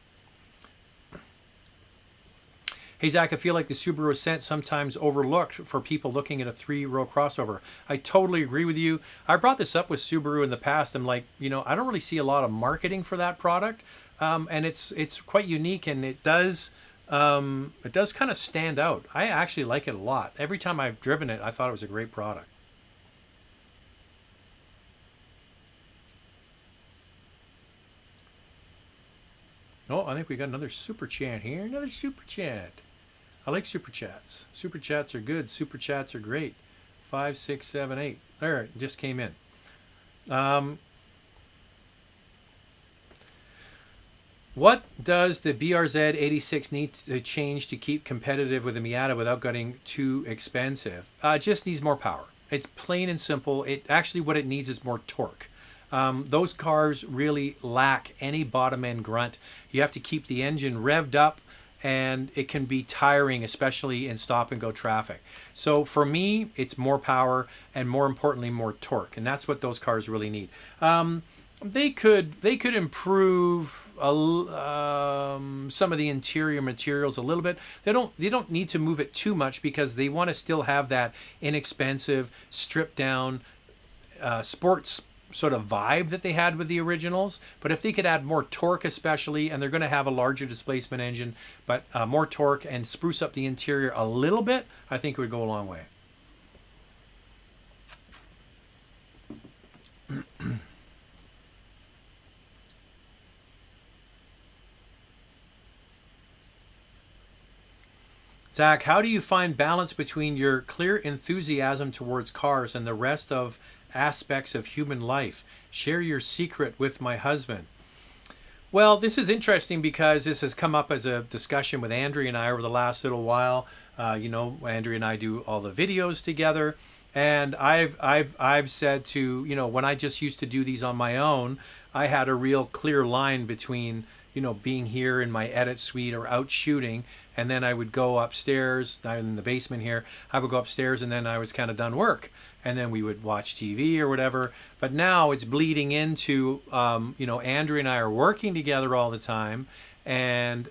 Hey, Zach, I feel like the Subaru Ascent sometimes overlooked for people looking at a 3-row crossover. I totally agree with you. I brought this up with Subaru in the past. I'm like, I don't really see a lot of marketing for that product. And it's quite unique, and it does kind of stand out. I actually like it a lot. Every time I've driven it, I thought it was a great product. Oh, I think we got another super chat here. Another super chat. I like super chats. Super chats are good. Super chats are great. 5, 6, 7, 8. All right, just came in. What does the BRZ 86 need to change to keep competitive with the Miata without getting too expensive? It just needs more power. It's plain and simple. What it needs is more torque. Those cars really lack any bottom end grunt. You have to keep the engine revved up, and it can be tiring, especially in stop and go traffic. So for me, it's more power and, more importantly, more torque, and that's what those cars really need. They could improve some of the interior materials a little bit. They don't need to move it too much because they want to still have that inexpensive, stripped down sports sort of vibe that they had with the originals. But if they could add more torque, especially, and they're going to have a larger displacement engine, but more torque and spruce up the interior a little bit, I think it would go a long way. Zach, how do you find balance between your clear enthusiasm towards cars and the rest of aspects of human life? Share your secret with my husband. Well, this is interesting because this has come up as a discussion with Andrea and I over the last little while. Andrea and I do all the videos together, and I've said to, when I just used to do these on my own, I had a real clear line between, being here in my edit suite or out shooting, and then I would go upstairs. I'm in the basement here. I would go upstairs, and then I was kind of done work, and then we would watch TV or whatever. But now it's bleeding into, Andrea and I are working together all the time, and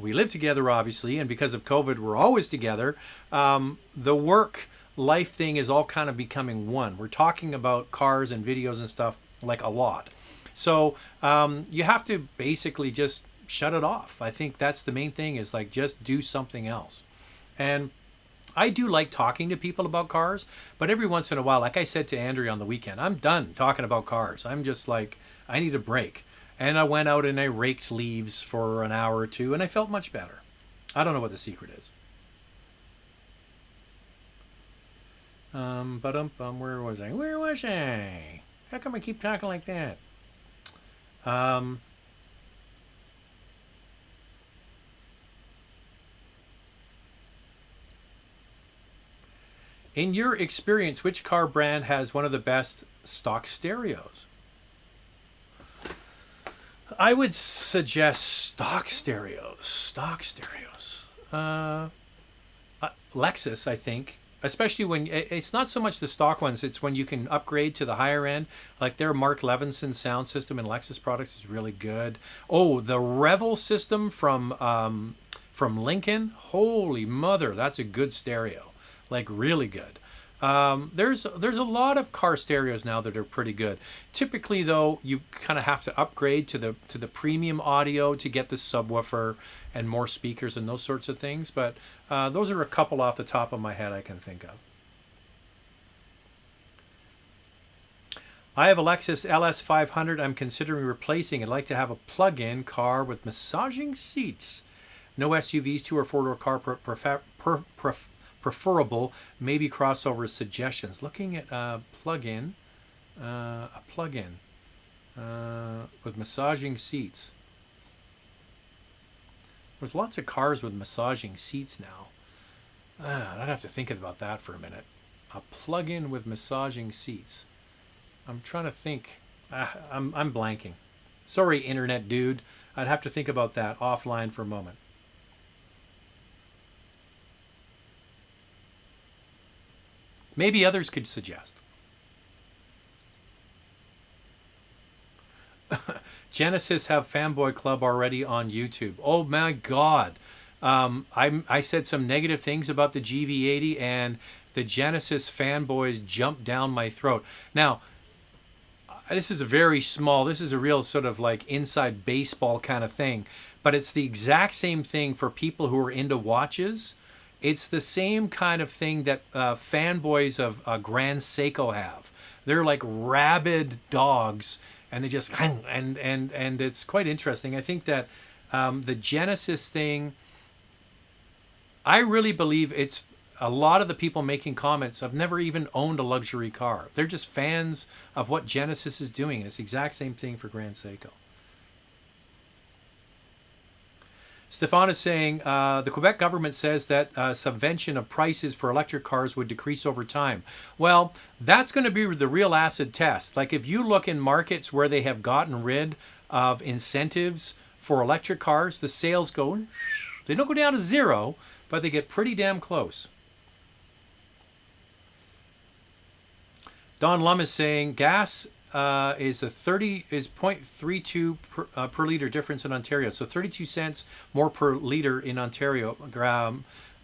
we live together, obviously, and because of COVID, we're always together. The work life thing is all kind of becoming one. We're talking about cars and videos and stuff like a lot. So you have to basically just shut it off. I think that's the main thing, is like just do something else. And I do like talking to people about cars, but every once in a while, like I said to Andrea on the weekend, I'm done talking about cars. I'm just like, I need a break. And I went out and I raked leaves for an hour or two, and I felt much better. I don't know what the secret is. Where was I? How come I keep talking like that? In your experience, which car brand has one of the best stock stereos? I would suggest stock stereos. Lexus, I think. Especially when it's not so much the stock ones, it's when you can upgrade to the higher end. Like their Mark Levinson sound system in Lexus products is really good. Oh, the Revel system from Lincoln, holy mother, that's a good stereo, like really good. There's a lot of car stereos now that are pretty good. Typically, though, you kind of have to upgrade to the premium audio to get the subwoofer and more speakers and those sorts of things. But those are a couple off the top of my head I can think of. I have a Lexus LS500 I'm considering replacing. I'd like to have a plug-in car with massaging seats. No SUVs, 2 or 4-door car preferable. Maybe crossover suggestions. Looking at a plug-in with massaging seats. There's lots of cars with massaging seats now. I'd have to think about that for a minute. A plug-in with massaging seats. I'm trying to think. I'm blanking. Sorry, internet dude. I'd have to think about that offline for a moment. Maybe others could suggest. Genesis have Fanboy Club already on YouTube. Oh my God. I said some negative things about the GV80 and the Genesis fanboys jumped down my throat. Now, this is a real sort of like inside baseball kind of thing, but it's the exact same thing for people who are into watches. It's the same kind of thing that fanboys of Grand Seiko have. They're like rabid dogs, and they just and it's quite interesting. I think that the Genesis thing, I really believe it's a lot of the people making comments have never even owned a luxury car. They're just fans of what Genesis is doing. It's the exact same thing for Grand Seiko. Stefan is saying the Quebec government says that subvention of prices for electric cars would decrease over time. Well, that's going to be the real acid test. Like if you look in markets where they have gotten rid of incentives for electric cars, the sales go, they don't go down to zero, but they get pretty damn close. Don Lum is saying gas is 0.32 per liter difference in Ontario. So 32 cents more per liter in Ontario.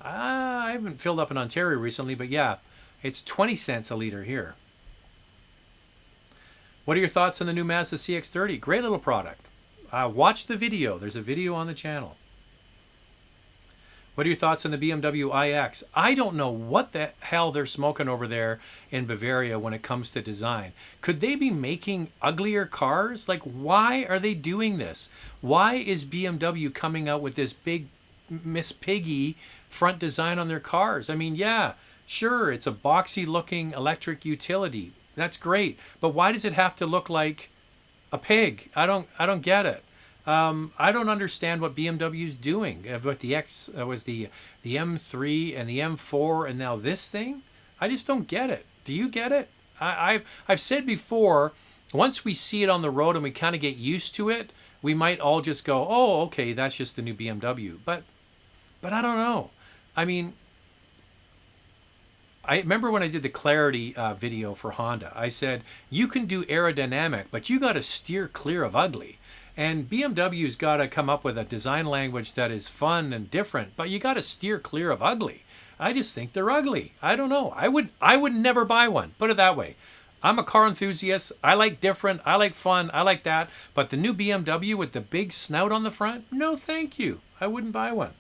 I haven't filled up in Ontario recently, but yeah, it's 20 cents a liter here. What are your thoughts on the new Mazda CX-30? Great little product. Watch the video. There's a video on the channel. What are your thoughts on the BMW iX? I don't know what the hell they're smoking over there in Bavaria when it comes to design. Could they be making uglier cars? Like, why are they doing this? Why is BMW coming out with this big Miss Piggy front design on their cars? I mean, yeah, sure, it's a boxy looking electric utility. That's great. But why does it have to look like a pig? I don't get it. I don't understand what BMW is doing. What the X was the M3 and the M4 and now this thing. I just don't get it. Do you get it? I've said before, once we see it on the road and we kind of get used to it, we might all just go, oh, okay, that's just the new BMW. But I don't know. I mean, I remember when I did the Clarity video for Honda, I said, you can do aerodynamic, but you got to steer clear of ugly. And BMW's got to come up with a design language that is fun and different, but you got to steer clear of ugly. I just think they're ugly. I don't know. I would never buy one. Put it that way. I'm a car enthusiast. I like different. I like fun. I like that. But the new BMW with the big snout on the front, no thank you. I wouldn't buy one.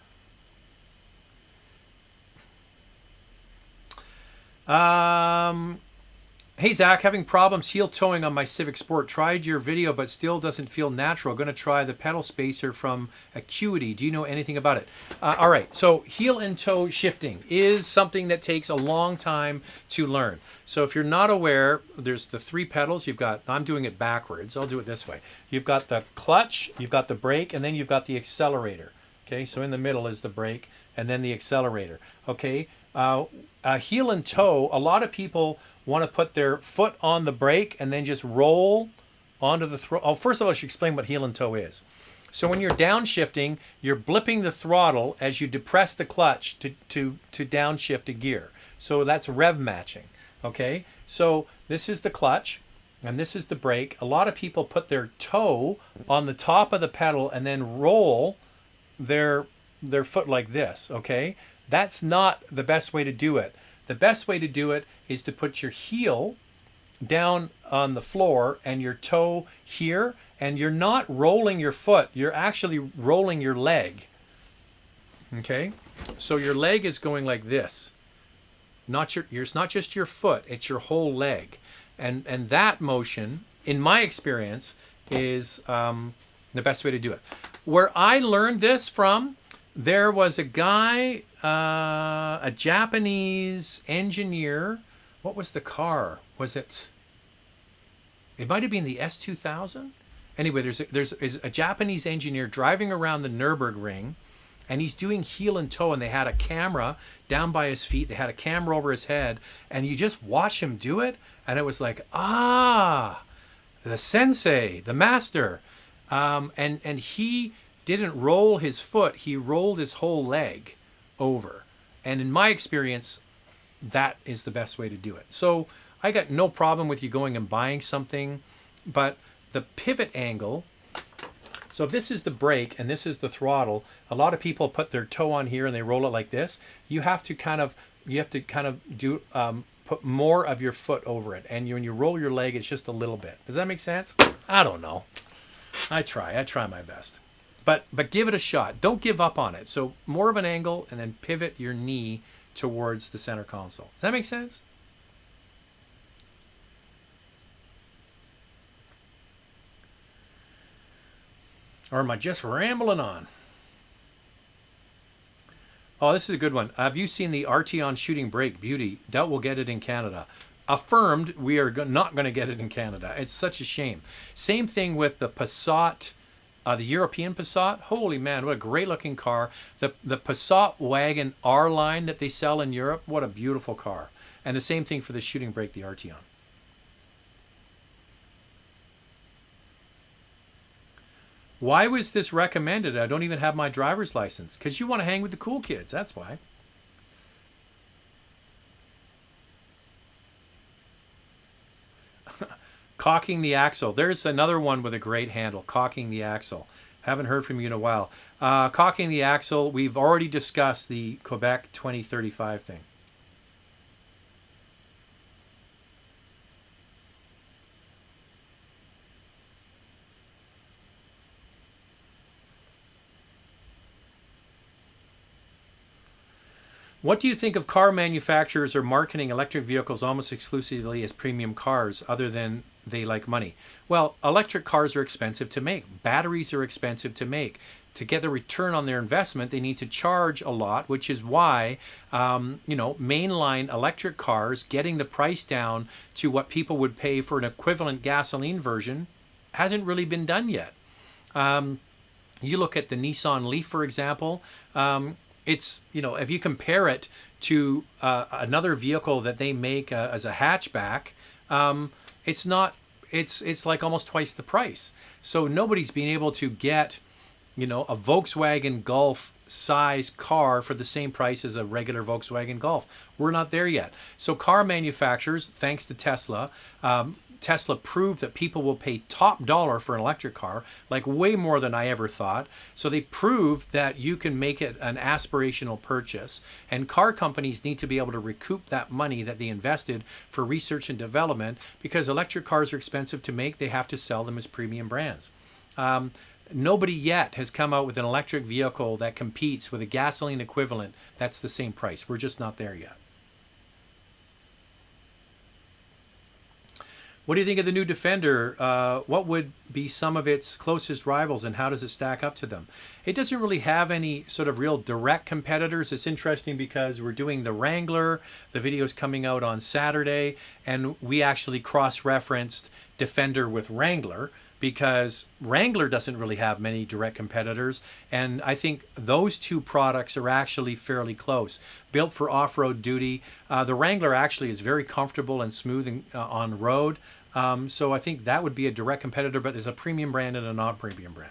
Hey Zach, having problems heel toeing on my Civic Sport. Tried your video, but still doesn't feel natural. Going to try the pedal spacer from Acuity. Do you know anything about it? All right, so heel and toe shifting is something that takes a long time to learn. So if you're not aware, there's the three pedals. You've got, I'm doing it backwards. I'll do it this way. You've got the clutch, you've got the brake, and then you've got the accelerator. Okay, so in the middle is the brake, and then the accelerator. Okay, heel and toe, a lot of people want to put their foot on the brake and then just roll onto the throttle. Oh, first of all, I should explain what heel and toe is. So when you're downshifting, you're blipping the throttle as you depress the clutch to downshift a gear. So that's rev matching. Okay, so this is the clutch and this is the brake. A lot of people put their toe on the top of the pedal and then roll their foot like this. Okay, that's not the best way to do it. The best way to do it is to put your heel down on the floor and your toe here, and you're not rolling your foot, you're actually rolling your leg. Okay? So your leg is going like this. It's not just your foot, it's your whole leg. And that motion, in my experience, is the best way to do it. Where I learned this from, there was a guy, a Japanese engineer. What was the car? Was it? It might have been the S2000. Anyway, there's a Japanese engineer driving around the Nürburgring, and he's doing heel and toe, and they had a camera down by his feet. They had a camera over his head, and you just watch him do it, and it was like, the sensei, the master, and he didn't roll his foot, he rolled his whole leg over. And in my experience, that is the best way to do it. So I got no problem with you going and buying something, but the pivot angle, so if this is the brake and this is the throttle, a lot of people put their toe on here and they roll it like this. You have to kind of do put more of your foot over it, and when you roll your leg, it's just a little bit. Does that make sense? I don't know. I try my best. But give it a shot. Don't give up on it. So more of an angle and then pivot your knee towards the center console. Does that make sense? Or am I just rambling on? Oh, this is a good one. Have you seen the Arteon shooting brake? Beauty. Doubt we'll get it in Canada. Affirmed, we are not going to get it in Canada. It's such a shame. Same thing with the Passat. The European Passat, holy man, what a great looking car. The Passat Wagon R line that they sell in Europe, what a beautiful car. And the same thing for the shooting brake, the Arteon. Why was this recommended? I don't even have my driver's license. Because you want to hang with the cool kids, that's why. Cocking the axle. There's another one with a great handle. Cocking the axle. Haven't heard from you in a while. Cocking the axle. We've already discussed the Quebec 2035 thing. What do you think of car manufacturers are marketing electric vehicles almost exclusively as premium cars, other than they like money? Well, electric cars are expensive to make. Batteries are expensive to make. To get the return on their investment, they need to charge a lot, which is why, mainline electric cars, getting the price down to what people would pay for an equivalent gasoline version hasn't really been done yet. You look at the Nissan Leaf, for example. It's, if you compare it to another vehicle that they make as a hatchback, it's not. It's like almost twice the price. So nobody's been able to get, a Volkswagen Golf size car for the same price as a regular Volkswagen Golf. We're not there yet. So car manufacturers, thanks to Tesla, Tesla proved that people will pay top dollar for an electric car, like way more than I ever thought. So they proved that you can make it an aspirational purchase, and car companies need to be able to recoup that money that they invested for research and development, because electric cars are expensive to make. They have to sell them as premium brands. Nobody yet has come out with an electric vehicle that competes with a gasoline equivalent that's the same price. We're just not there yet. What do you think of the new Defender? What would be some of its closest rivals, and how does it stack up to them? It doesn't really have any sort of real direct competitors. It's interesting because we're doing the Wrangler. The video's coming out on Saturday, and we actually cross-referenced Defender with Wrangler, because Wrangler doesn't really have many direct competitors, and I think those two products are actually fairly close. Built for off-road duty, the Wrangler actually is very comfortable and smooth on road, so I think that would be a direct competitor, but there's a premium brand and a non-premium brand.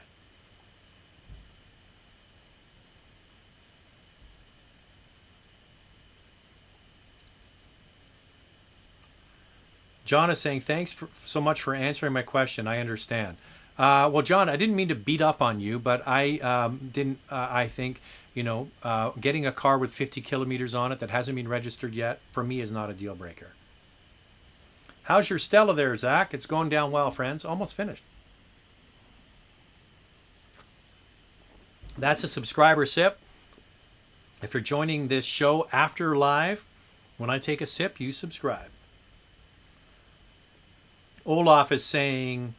John is saying, thanks so much for answering my question. I understand. Well, John, I didn't mean to beat up on you, but I I think, getting a car with 50 kilometers on it that hasn't been registered yet, for me, is not a deal breaker. How's your Stella there, Zach? It's going down well, friends. Almost finished. That's a subscriber sip. If you're joining this show after live, when I take a sip, you subscribe. Olaf is saying,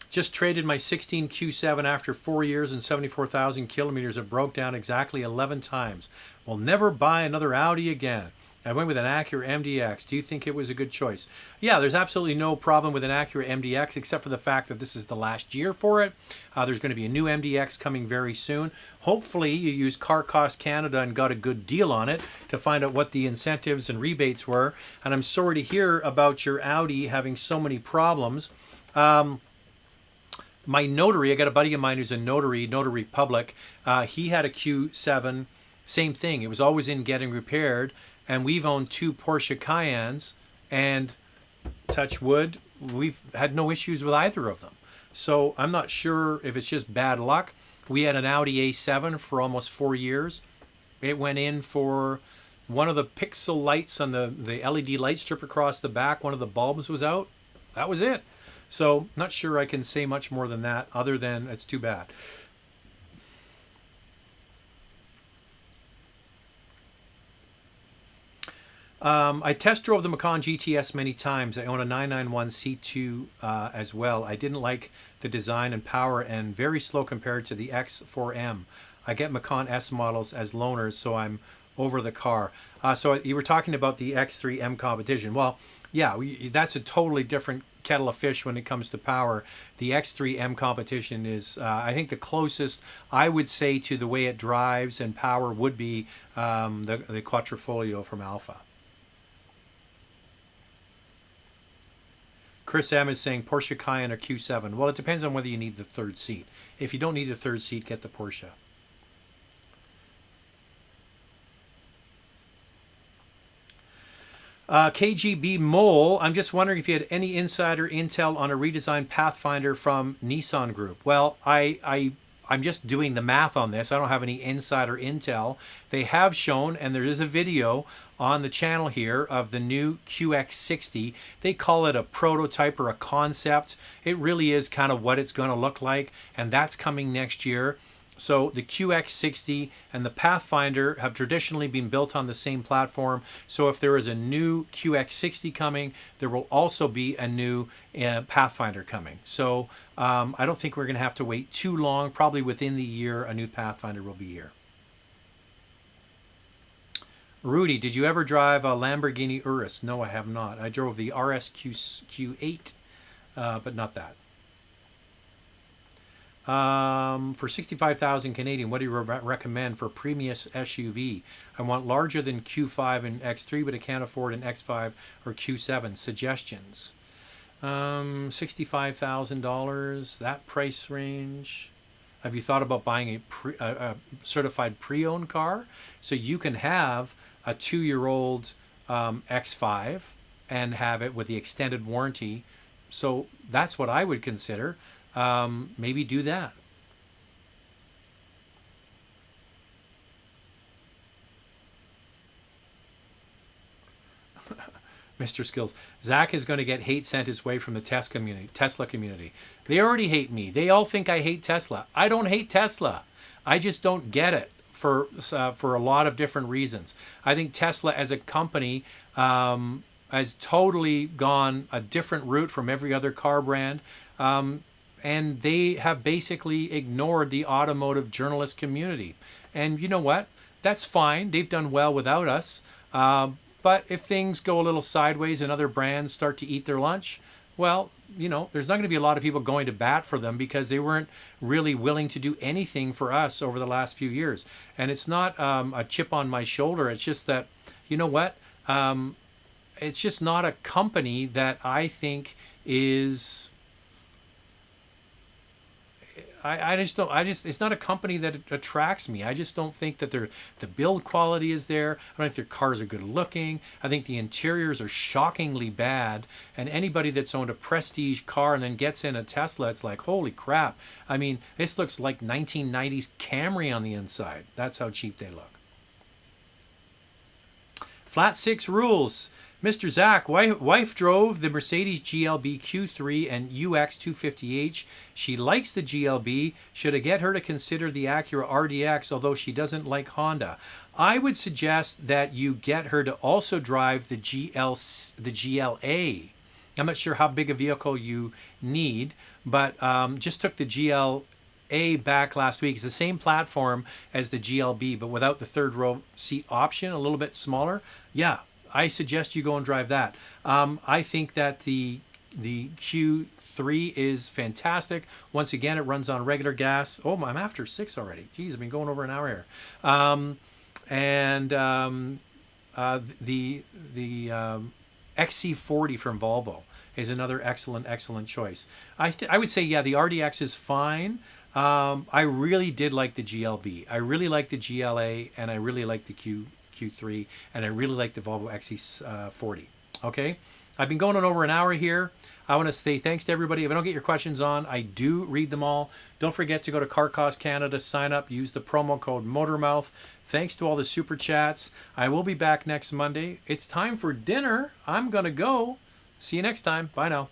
just traded my 16 Q7 after 4 years and 74,000 kilometers. It broke down exactly 11 times. Will never buy another Audi again. I went with an Acura MDX. Do you think it was a good choice? Yeah, there's absolutely no problem with an Acura MDX, except for the fact that this is the last year for it. There's going to be a new MDX coming very soon. Hopefully you use Car Cost Canada and got a good deal on it to find out what the incentives and rebates were. And I'm sorry to hear about your Audi having so many problems. My notary, I got a buddy of mine who's a notary public. He had a Q7, same thing. It was always in getting repaired. And we've owned 2 Porsche Cayennes, and touch wood, we've had no issues with either of them. So I'm not sure if it's just bad luck. We had an Audi A7 for almost 4 years. It went in for one of the pixel lights on the LED light strip across the back. One of the bulbs was out. That was it. So not sure I can say much more than that, other than it's too bad. I test drove the Macan GTS many times. I own a 991 C2 as well. I didn't like the design and power, and very slow compared to the X4M. I get Macan S models as loaners, so I'm over the car. So you were talking about the X3M competition. Well, yeah, that's a totally different kettle of fish when it comes to power. The X3M competition is, I think, the closest I would say to the way it drives and power would be the Quattrofolio from Alfa. Chris M is saying Porsche Cayenne or Q7. Well, it depends on whether you need the third seat. If you don't need the third seat, get the Porsche. KGB Mole, I'm just wondering if you had any insider intel on a redesigned Pathfinder from Nissan Group. Well, I'm just doing the math on this. I don't have any insider intel. They have shown, and there is a video on the channel here of the new QX60. They call it a prototype or a concept. It really is kind of what it's going to look like, and that's coming next year. So the QX60 and the Pathfinder have traditionally been built on the same platform. So if there is a new QX60 coming, there will also be a new Pathfinder coming. So I don't think we're going to have to wait too long. Probably within the year, a new Pathfinder will be here. Rudy, did you ever drive a Lamborghini Urus? No, I have not. I drove the RS Q8, but not that. For 65,000 Canadian, what do you recommend for premium SUV? I want larger than Q5 and X3, but I can't afford an X5 or Q7. Suggestions. $65,000, that price range. Have you thought about buying a certified pre-owned car? So you can have a 2-year-old X5 and have it with the extended warranty. So that's what I would consider. Maybe do that. Mr. Skills. Zach is going to get hate sent his way from the Tesla community. They already hate me. They all think I hate Tesla. I don't hate Tesla. I just don't get it for a lot of different reasons. I think Tesla as a company has totally gone a different route from every other car brand. And they have basically ignored the automotive journalist community. And you know what? That's fine. They've done well without us. But if things go a little sideways and other brands start to eat their lunch, well, you know, there's not going to be a lot of people going to bat for them because they weren't really willing to do anything for us over the last few years. And it's not a chip on my shoulder. It's just that, you know what? It's just not a company that I think is... it's not a company that attracts me. I just don't think that the build quality is there. I don't think their cars are good looking. I think the interiors are shockingly bad. And anybody that's owned a prestige car and then gets in a Tesla, it's like, holy crap. I mean, this looks like 1990s Camry on the inside. That's how cheap they look. Flat 6 rules. Mr. Zach, wife drove the Mercedes GLB Q3 and UX 250h. She likes the GLB. Should I get her to consider the Acura RDX, although she doesn't like Honda? I would suggest that you get her to also drive the GLA. I'm not sure how big a vehicle you need, but just took the GLA back last week. It's the same platform as the GLB, but without the third row seat option, a little bit smaller. Yeah. I suggest you go and drive that. I think that the Q3 is fantastic. Once again, it runs on regular gas. Oh, I'm after 6 already. Geez, I've been going over an hour here. The XC40 from Volvo is another excellent choice. I would say, yeah, the RDX is fine. I really did like the GLB. I really like the GLA, and I really like the Q3, and I really like the Volvo XC40. Okay, I've been going on over an hour here. I want to say thanks to everybody. If I don't get your questions on, I do read them all. Don't forget to go to Car Cost Canada, sign up, use the promo code MOTORMOUTH. Thanks to all the super chats. I will be back next Monday. It's time for dinner. I'm gonna go. See you next time. Bye now.